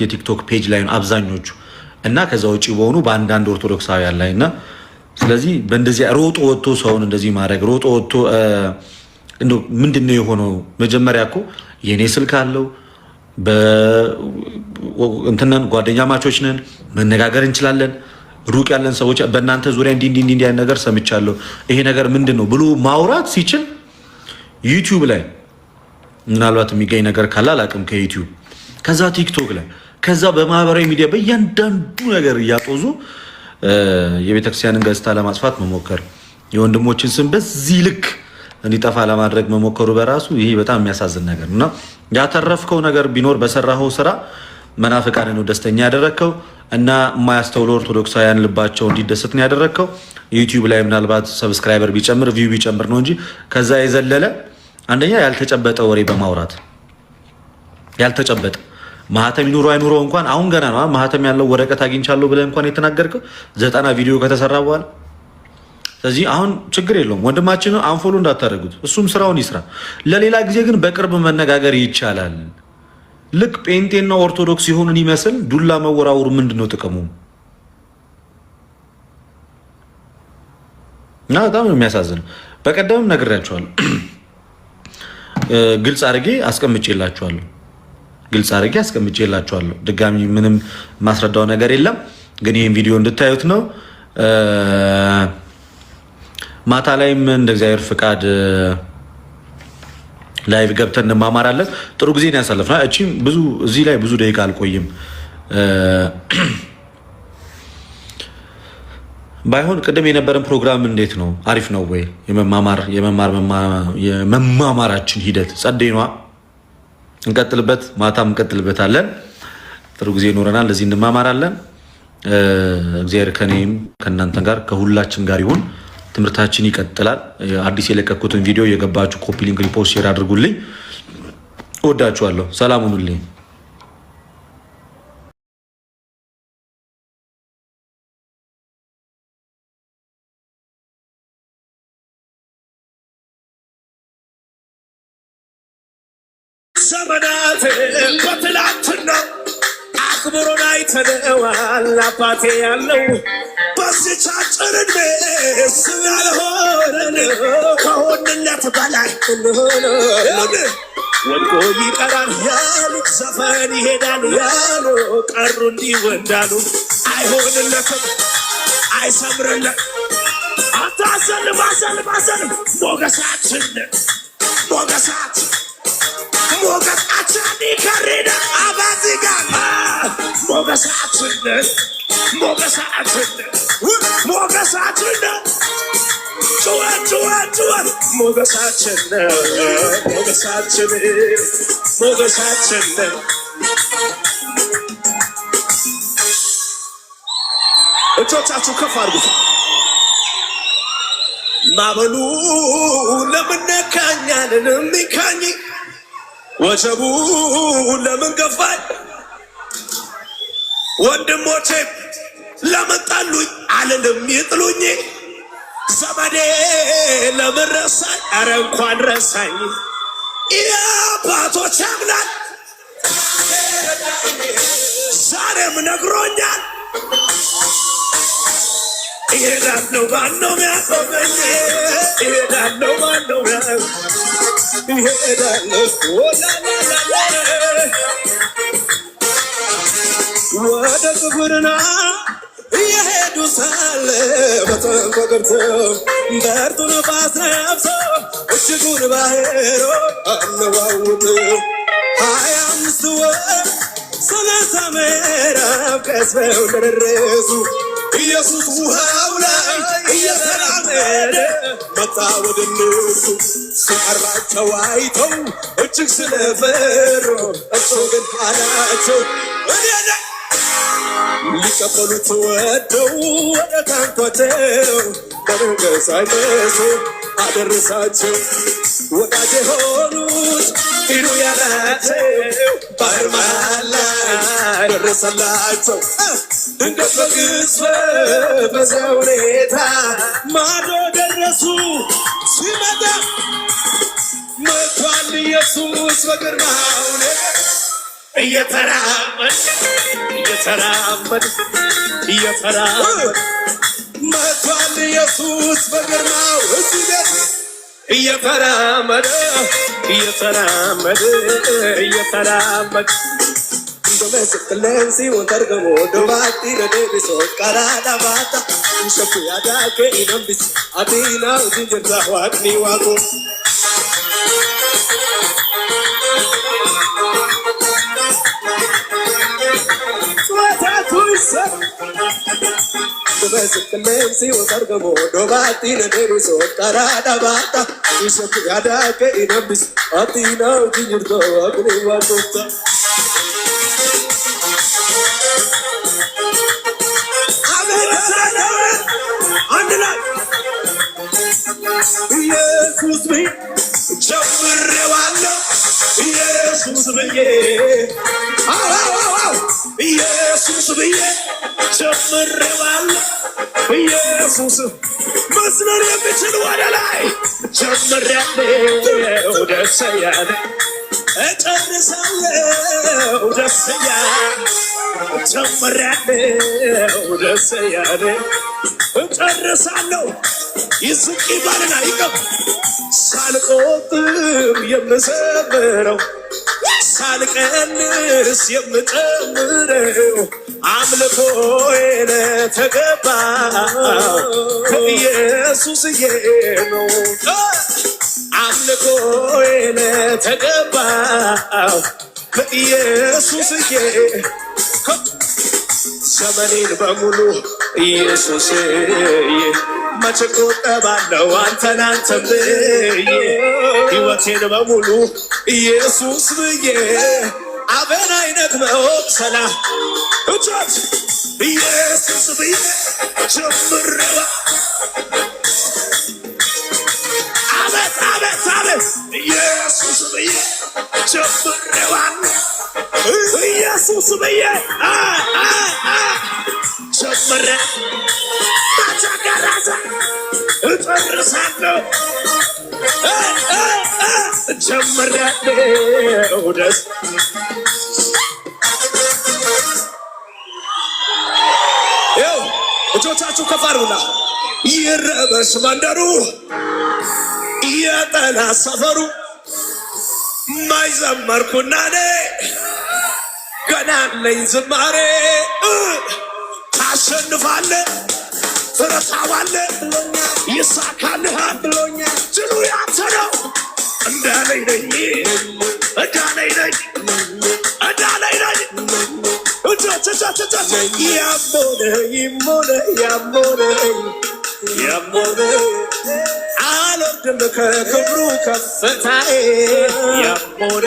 የቲክቶክ ፔጅ ላይ ነው አብዛኞቹ እና ከዛ ውጭ በሆኑ በአንዳንድ ኦርቶዶክሳውያን ላይ እና ስለዚህ በእንደዚህ ሮጦ ወጥቶ ሰውን እንደዚህ ማድረግ ሮጦ ወጥቶ እንደው ምንድነው የሆነው? መጀመሪያ እኮ የኔ ስልክ አለው በእንተናን ጓደኛ ማቾች ነን፣ መነጋገር እንችላለን። ሩቅ ያለን ሰዎች በእናንተ ዙሪያ እንዲህ አይነት ነገር ሰምቻለሁ፣ ይሄ ነገር ምንድነው ብሎ ማውራት ሲችል ዩቲዩብ ላይ ምናልባት የሚገኝ ነገር ካለ አላውቅም፣ ከዩቲዩብ ከዛ ቲክቶክ ላይ ከዛ በማህበራዊ ሚዲያ በእያንዳንዱ ነገር እያጦዙ የቤተክርስቲያንን ገጽታ ለማጥፋት መሞከር፣ የወንድሞችን ስም በዚህ ልክ እንዲጠፋ ለማድረግ መሞከሩ በራሱ ይሄ በጣም የሚያሳዝን ነገር እና ያተረፍከው ነገር ቢኖር በሰራኸው ስራ መናፍቃንን ነው ደስተኛ ያደረግከው እና የማያስተውሉ ኦርቶዶክሳውያን ልባቸው እንዲደሰት ነው ያደረግከው። ዩቲዩብ ላይ ምናልባት ሰብስክራይበር ቢጨምር ቪው ቢጨምር ነው እንጂ ከዛ የዘለለ አንደኛ ያልተጨበጠ ወሬ በማውራት ያልተጨበጠ ማህተም ይኑሮ አይኑሮ እንኳን አሁን ገና ነው ማህተም ያለው ወረቀት አግኝቻለሁ ብለህ እንኳን የተናገርከው 90 ቪዲዮ ከተሰራ በኋላ። ስለዚህ አሁን ችግር የለውም ወንድማችንን አንፎሎ እንዳታደርጉት፣ እሱም ስራውን ይስራ። ለሌላ ጊዜ ግን በቅርብ መነጋገር ይቻላል። ልክ ጴንጤና ኦርቶዶክስ ሲሆኑን ይመስል ዱላ መወራወሩ ምንድነው ጥቅሙ? እና በጣም ነው የሚያሳዝነው። በቀደምም ነግሬያቸዋለሁ፣ ግልጽ አድርጌ አስቀምጬላችኋለሁ። ድጋሚ ምንም ማስረዳው ነገር የለም። ግን ይህን ቪዲዮ እንድታዩት ነው። ማታ ላይም እንደ እግዚአብሔር ፍቃድ ላይቭ ገብተን እንማማራለን። ጥሩ ጊዜ ነው ያሳለፍነው። እቺም ብዙ እዚህ ላይ ብዙ ደቂቃ አልቆይም። ባይሆን ቅድም የነበረን ፕሮግራም እንዴት ነው? አሪፍ ነው ወይ? የመማማራችን ሂደት ጸደይኗ እንቀጥልበት፣ ማታም እንቀጥልበታለን። ጥሩ ጊዜ ይኖረናል። ለዚህ እንማማራለን። እግዚአብሔር ከኔም ከእናንተ ጋር ከሁላችን ጋር ይሁን። ትምህርታችን ይቀጥላል። አዲስ የለቀኩትን ቪዲዮ የገባችሁ ኮፒ ሊንክ፣ ሪፖስት፣ ሼር አድርጉልኝ። እወዳችኋለሁ። ሰላም ሁኑልኝ። ዘመናት በትላንትና አክብሮን አይተነዋል። አባቴ ያለው በዚች አጭር ዕድሜ ስም ያልሆነን ከሆንለት በላይ ወድቆ ይቀራል ያሉ ዘፈን ይሄዳል ያሉ ቀሩ እንዲወንዳሉ አይሆንለትም አይሰምርለት አታሰልም አሰልም ሞገሳችን ሞገሳችን ይከሪዳ አባዚጋ ሞገሳችን ጩኸት ሞገሳችን እጆቻችሁ ከፍ አድርጉት። ማበሉ ለምን ነካኛል የሚካኝ ወጀቡ ለምን ገፋኝ ወንድሞቼ ለምን ጣሉኝ አልልም ይጥሉኝ ዘመዴ ለምን ረሳኝ ኧረ እንኳን ረሳኝ የአባቶች አምላክ ዛሬም ነግሮኛል እሄዳለሁ ማነው የሚያቆመኝ እሄዳለሁ ማነው ወደ ግብርና እየሄዱ ሳለ በጠንቆ ገብተው በርቱ ነፋስ ነፍሰው እጅጉን ባህሮ አነዋውጠው 25 ወር 30 ምዕራፍ ቀስፈው ደረሱ። ኢየሱስ ውሃው ላይ እየተራመደ መጣ ወደ እነሱ። ሲቀርባቸው አይተው እጅግ ስለፈሩ እሱ ግን አላቸው እኔ ሊቀበሉት ወደው ወደ ታንኳቸው በሞገስ አይተሱ አደረሳቸው። ወዳጅ የሆኑት ሂዱ ያላቸው ባህር መሃል ላይ ደረሰላቸው። ድንገት በቅጽበት በዚያ ሁኔታ ማዶ ደረሱ። ሲመጣ መጥቷል ኢየሱስ በግርማው እየተራመደ መቷል ኢየሱስ በግርማው እዚህ ቤት እየተራመደ እየተራመደ እየተራመደ Domestic Targamo, Dovati, the Davis of Karada Bata, Shapiada, Kainambis, Adina, Ginger, what Niwago. Domestic Targamo, Dovati, the Davis of Karada Bata, Shapiada, Kainambis, Adina, Ginger, what Niwago. ኢየሱስ ብዬ ጀምሬዋለሁ ኢየሱስ ብዬ ኢየሱስ ብዬ ጀምሬዋለሁ ኢየሱስ መስመር የሚችል ወደ ላይ ጀምሬያለሁ ደስ ያለኝ እጨርሳለሁ ደስ ያለኝ ጀምሬያለሁ ደስ ያለኝ እጨርሳለሁ ይስቅ ይባልና ይቀም ሳልቆጥር የምዘምረው ሳልቀንስ የምጨምረው አምልኮዬ ለተገባው ኢየሱስዬ ነው አምልኮዬ ለተገባው ኢየሱስዬ ዘመኔን በሙሉ ኢየሱስዬ መቼ ቆጠባለሁ አንተን አንተን ብዬ ሕይወቴን በሙሉ ኢየሱስ ብዬ አበን አይነት መወቅሰላ እጆች ኢየሱስ ብዬ ጀምሬዋ አቤት አቤት አቤት ኢየሱስ ብዬ ጀምሬዋል ኢየሱስ ብዬ ጀምሬ ማቻጋራዛ እጨርሳለሁ ጀምሬያለሁ ደስ ይኸው እጆቻችሁ ከፍ አድርጉና ይረበሽ መንደሩ የጠላት ሰፈሩ ማይዘመርኩና እኔ ገና አለኝ ዝማሬ ታሸንፋለህ ትረታዋለህ ይሳካልሃል ድሉ ያንተ ነው እንዳለኝ ነኝ እንዳለኝ ነኝ እንዳለኝ ነኝ ያሞነ አልወርድም ከክብሩ ከፍታዬ ያሞነ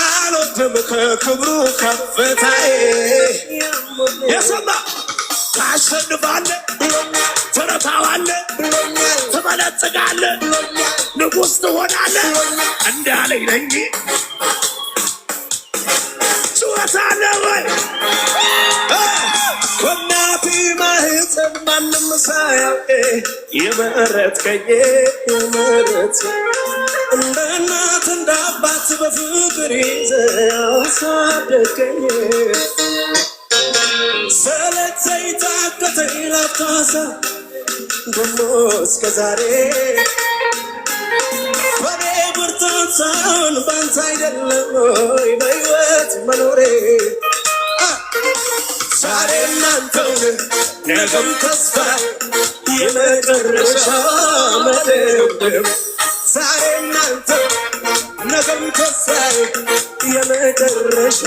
አልወርድም ከክብሩ ከፍታዬ የሰማ ታሸንፋለህ ትረታዋለህ ትበለጽጋለህ ንጉሥ ትሆናለህ እንዳለኝ ነኝ ጩኸታለ ወይ ከናቴ ማህፀን ማንም ሳያውቅ የመረጥከኝ እንደ እናት እንደ አባት በፍቅር ይዘህ ያሳደገኝ ሰለቸኝ ታከተኝ ላፍታሳ ደሞ እስከ ዛሬ በኔ ብርታት ሳይሆን ባንተ አይደለም ወይ በሕይወት መኖሬ ዛሬ እናንተውን ነገም ተስፋ የመጨረሻ መደምደም ዛሬ እናንተ ነገም ተስፋ የመጨረሻ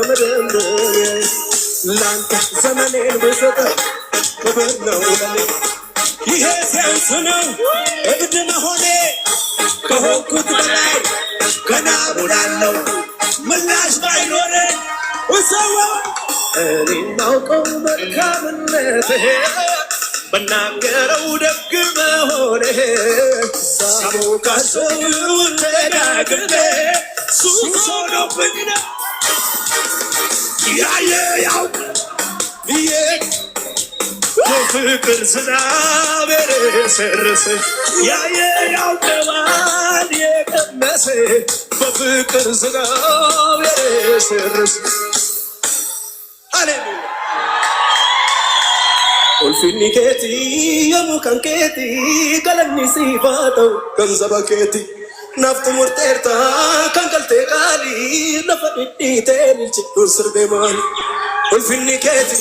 መደምደም ላንተ ዘመኔን ብሰጠው ክብር ነው ለኔ ይሄ ሲያንስ ነው እብድ መሆኔ ከሆንኩት በላይ ገና ሆናለሁ ምላሽ ባይኖረኝ ውሰዋ እኔ ማውቀው መልካምነትህ በናገረው ደግ መሆንህ ሳሞካሰው ደጋግሜ ሱስ ሆኖብኝ ነው ያየ ያውቅ ፍቅር ዝናብ የረሰረሰ ያየ ያውቀዋል የቀመሰ በፍቅር ዝናብ የስርስ ሃሌሉያ ulfinni keeti yommuu kan keeti galanni siif haa ta'u ganzaba keeti naaftu murteerta kan galtee qaalii lafa dhidhiitee ilchidduu sirbee maali ulfinni keeti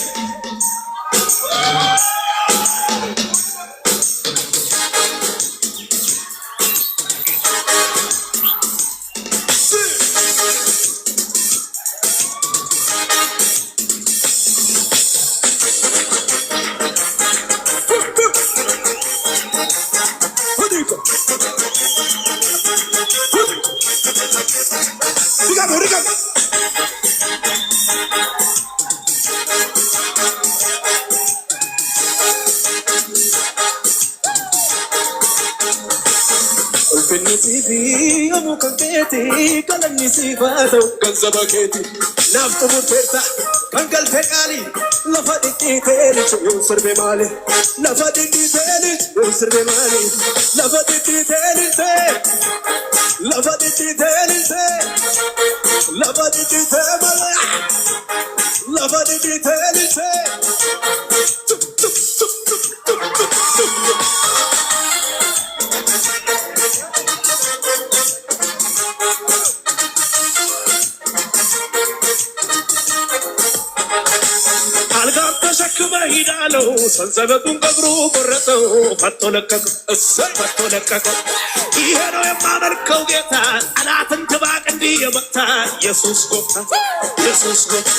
yommuu kan keeti galanni siif haa ta'u ganzaba keeti naaftu murteerta kan galtee qaalii lafa dhidhiitee ilchidduu sirbee maali lafa dhidhiitee ilchidduu sirbee maali lafa dhidhiitee ilchee lafa dhidhiitee ilchee lafa dhidhiitee maali lafa dhidhiitee ilchee ሂዳለው ሰንሰለቱን ቀብሩ ቆረጠው ፈቶ ለቀቀው እሰይ ፈቶ ለቀቀው ይሄ ነው የማመልከው ጌታ ጠላትን ድባቅ እንዲህ የመታ ኢየሱስ ጎታ ኢየሱስ ጎታ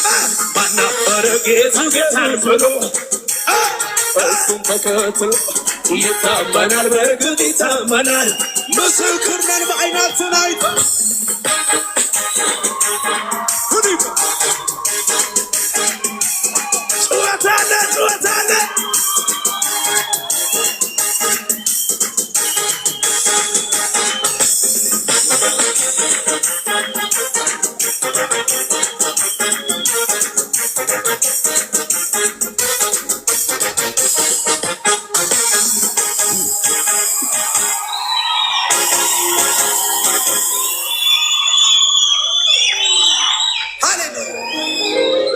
ማናፈረ ጌታን ብሎ እሱን ተከትሎ ይታመናል በእርግጥ ይታመናል ምስክር ነን በዓይናችን አይተን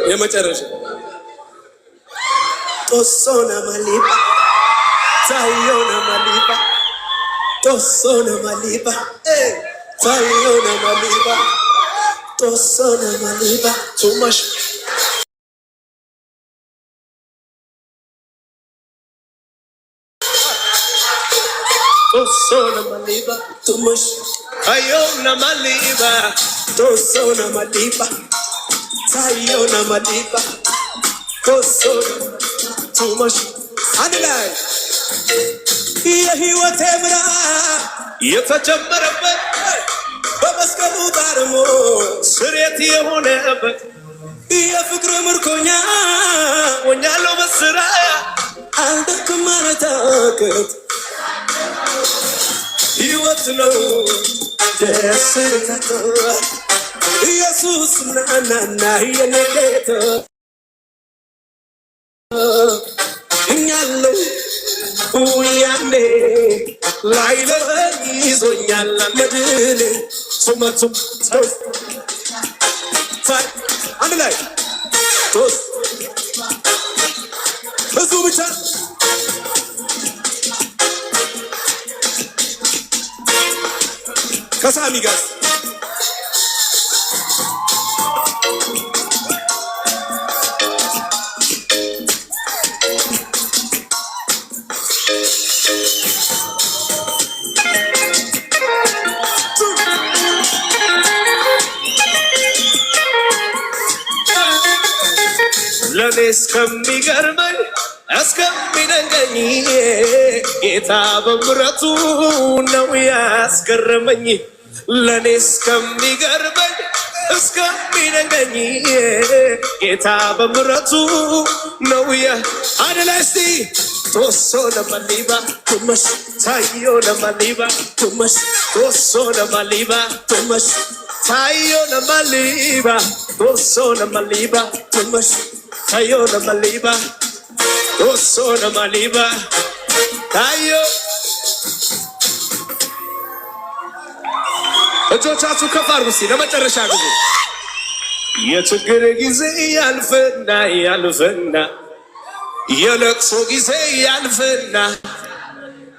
የመጨረሻ tosona malipa sayona malipa tosona malipa sayona malipa tosona malipa too much tosona malipa too much ayona malipa tosona malipa sayona malipa tosona too much አንድ ላይ የህይወቴ ብርሃን የተጀመረበት በመስቀሉ ታርሞ ስሬት የሆነበት የፍቅር ምርኮኛ ሆኛለሁ በስራ አልደክም ማለታከት ህይወት ነው ደስታ ኢየሱስ ናናና የኔ ጌታ እኛለው ያኔ ላይ ይዞኛል መድን ሱመቱም አንድ ላይ ቶስ ብዙ ብቻ ከሳሚ ጋር ለኔ እስከሚገርመኝ እስከሚደንቀኝ ጌታ በምሕረቱ ነው ያስገረመኝ ለኔ እስከሚገርመኝ እስከሚደንቀኝ ጌታ በምሕረቱ ነው አንድ ላይ እስቲ ቶሶ ለማሊባ ቱመሽ ታዮ ለማሊባ ቱመሽ ቶሶ ለማሊባ ቱመሽ ታዮ ለማሊባ ቶሶ ለማሊባ ቱመሽ ታዮ ለማሊባ ቶሶ ለማሊባ ታዮ እጆቻችሁ ከፍ አድርጉ እስቲ ለመጨረሻ ጊዜ። የችግር ጊዜ ያልፍና ያልፍና የለቅሶ ጊዜ ያልፍና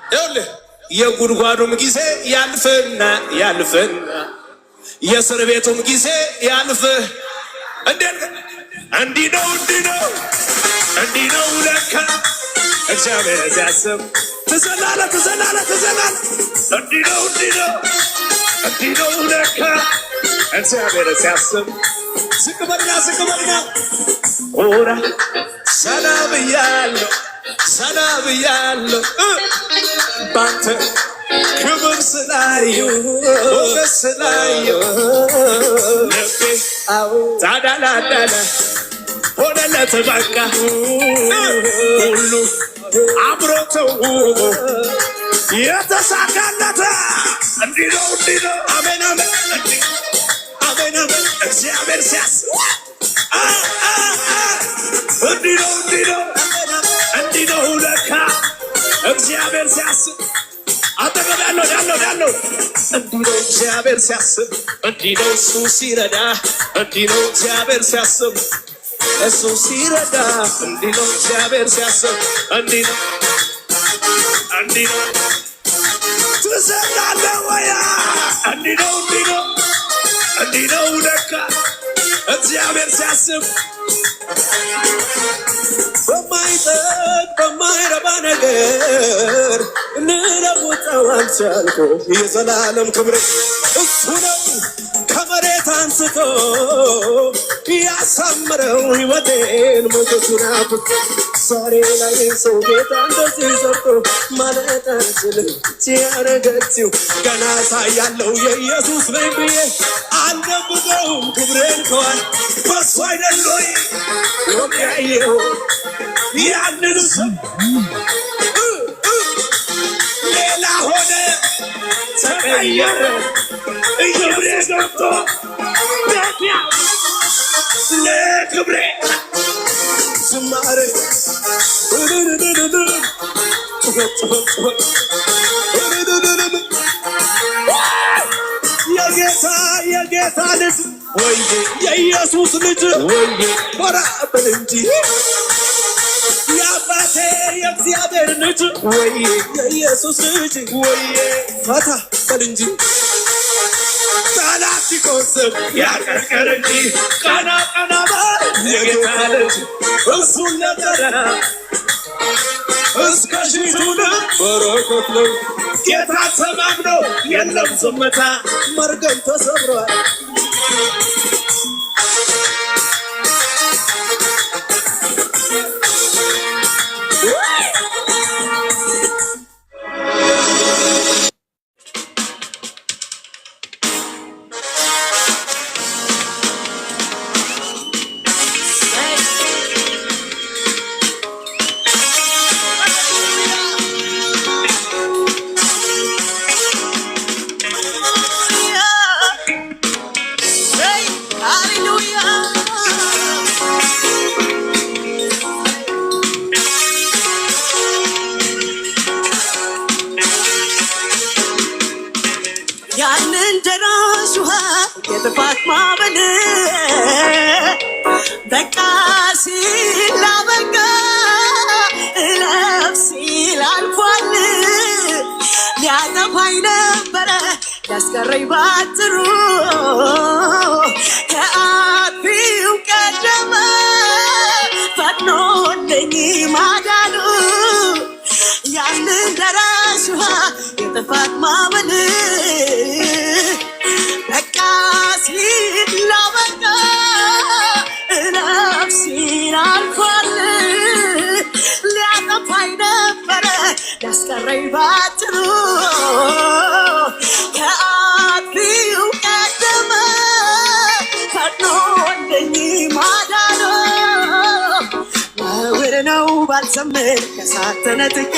ይኸውልህ የጉድጓዱም ጊዜ ያልፍና ያልፍና የእስር ቤቱም ጊዜ ያልፍ። እንዲህ ነው እንዲህ ነው እንዲህ ነው ለካ እግዚአብሔር ሲያስብ ትዘላለህ ትዘላለህ ትዘላለህ። እንዲህ ነው እንዲህ ነው እንዲህ ነው ለካ እግዚአብሔር ሲያስብ። ዝቅ በልና ዝቅ በልና ኦራ ሰላም ብያለሁ ሰላም ብያለሁ ባንተ ክብር ስላየሁ ሞገስ ስላየሁ ልቤ ታዳላዳላ ሆነለት በቃ ሁሉ አምሮ ተውቦ የተሳካለት እንዲህ ነው እንዲህ ነው። አሜን አሜን አሜን አሜን። እግዚአብሔር ሲያስብ እንዲህ ነው እንዲህ ነው እንዲህ ነው ለካ እግዚአብሔር ሲያስብ። አጠገብ ያለው እንዲህ ነው እግዚአብሔር ሲያስብ። እንዲህ ነው እሱ ሲረዳ እንዲህ ነው እግዚአብሔር ሲያስብ እሱ ሲረዳ እንዲህ ነው እግዚአብሔር ሲያስብ። እንዲህ ነው እንዲህ ነው ትዘላለህ ወያ እንዲህ ነው እንዲህ ነው እንዲህ ነው ለካ እግዚአብሔር ሲያስብ። በማይጠቅ በማይረባ ነገር እንለውጠው አልቻልኩ የዘላለም ክብር እሱ ነው ከመሬት አንስቶ ያሳምረው ሕይወቴን ሞገሱን አብቶ ዛሬ ላይ ሰው ጌታ እንደዚህ ሰርቶ ማለት አልችልም ሲያረገችው ገና ሳያለው የኢየሱስ ነኝ ብዬ አልደብቀውም ክብሬን ከዋል በሱ አይደሎይ ወቅያየው ያንን ሰው ሌላ ሆነ ተቀየረ ክብሬ ገብቶ ደፊያ ለክብሬ ዝማሬ የጌታ ልጅ ወይ የኢየሱስ ልጅ ወይ ወራ በል እንጂ የአባቴ የእግዚአብሔር ልጅ ወይ የኢየሱስ ልጅ ወይ ፈታ በል እንጂ ጠላት ሲቆስብ ያቀርቀር እንጂ ቀና ቀና በል የጌታ ልጅ እሱን ለጠራ እስከ ሽቱን በረከት ነው ጌታ ተማምኖ የለም ዝምታ መርገም ተሰብሯል። ያንን ደራሽ ውሃ የጥፋት ማዕበል በቃ ሲል አበቃ እለፍ ሲል አልፏል። ሊያጠፋኝ ነበረ ሊያስቀረኝ ባጥሩ ከአጥፊው ቀደመ ፈጥኖልኝ ማዳኑ ያንን ደራሽ ውሃ የጥፋት ማዕበል በቃ ሲል አበቃ እለፍ ሲል አልፏል። ሊያጠፋኝ ነበረ ሊያስቀረኝ ባጥሩ ከአጥፊው ቀደመ ፈጥኖልኝ ማዳኑ ነውር ነው ባልዘምር ከእሳት ተነጥቄ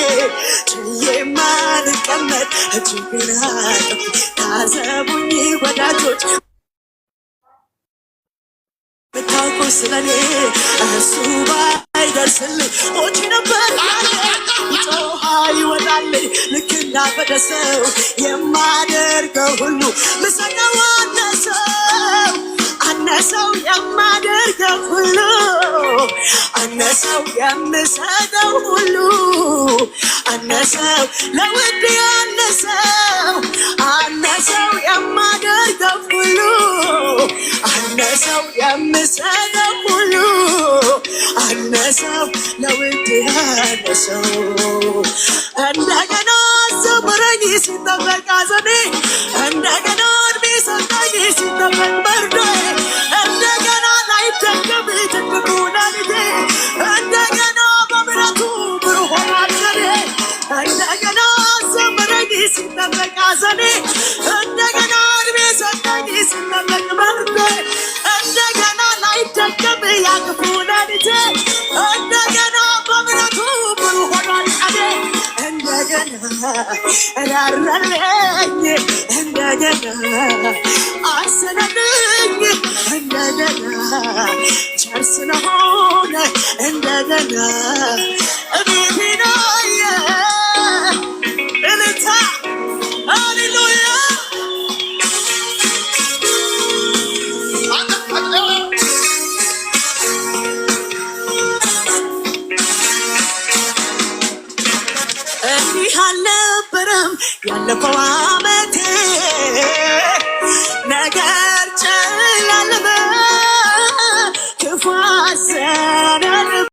ችዬ ማልቀመጥ እጅግን አጥፍ ታዘቡኝ ወዳጆች ብታውቁ ስለኔ እሱ ባይደርስልኝ ሞቼ ነበር ጮሃ ይወጣልኝ ልክ እንዳበደ ሰው የማደ የማደርገው ሁሉ ምሰጠው አነሰው የማደርገው ሁሉ አነሰው የምሰጠው ሁሉ አነሰው ለውድ አነሰው የማደርገው ሁሉ አነሰው የምሰጠው ሁሉ አነሰው ለውድ አነሰው እንደገና ዘመረኝ ሲጠበቅ ሐዘኔ እንደገና እድሜ ሰጠኝ ሲጠበቅ መርዶዬ እንደገና ላይደገም ትልቁ ሌሊቴ እንደገና በምሕረቱ ብሩህ ሆኗል ቀኔ እንደገና ዘመረኝ ሲጠበቅ ሐዘኔ እንደገና እድሜ ሰጠኝ ሲጠበቅ መርዶዬ እንደገና ላይደገም ያ ክፉ ሌሊቴ እንደገና በምሕረቱ ብሩህ ሆኗል ቀኔ እንደገና ራራለኝ እንደገና አሰነልኝ እንደገና ቸር ስለሆነ እንደገና እቤቴናየ እልልታ ሃሌሉያ እንዲህ አልነበረም ያለፈው ዓመቴ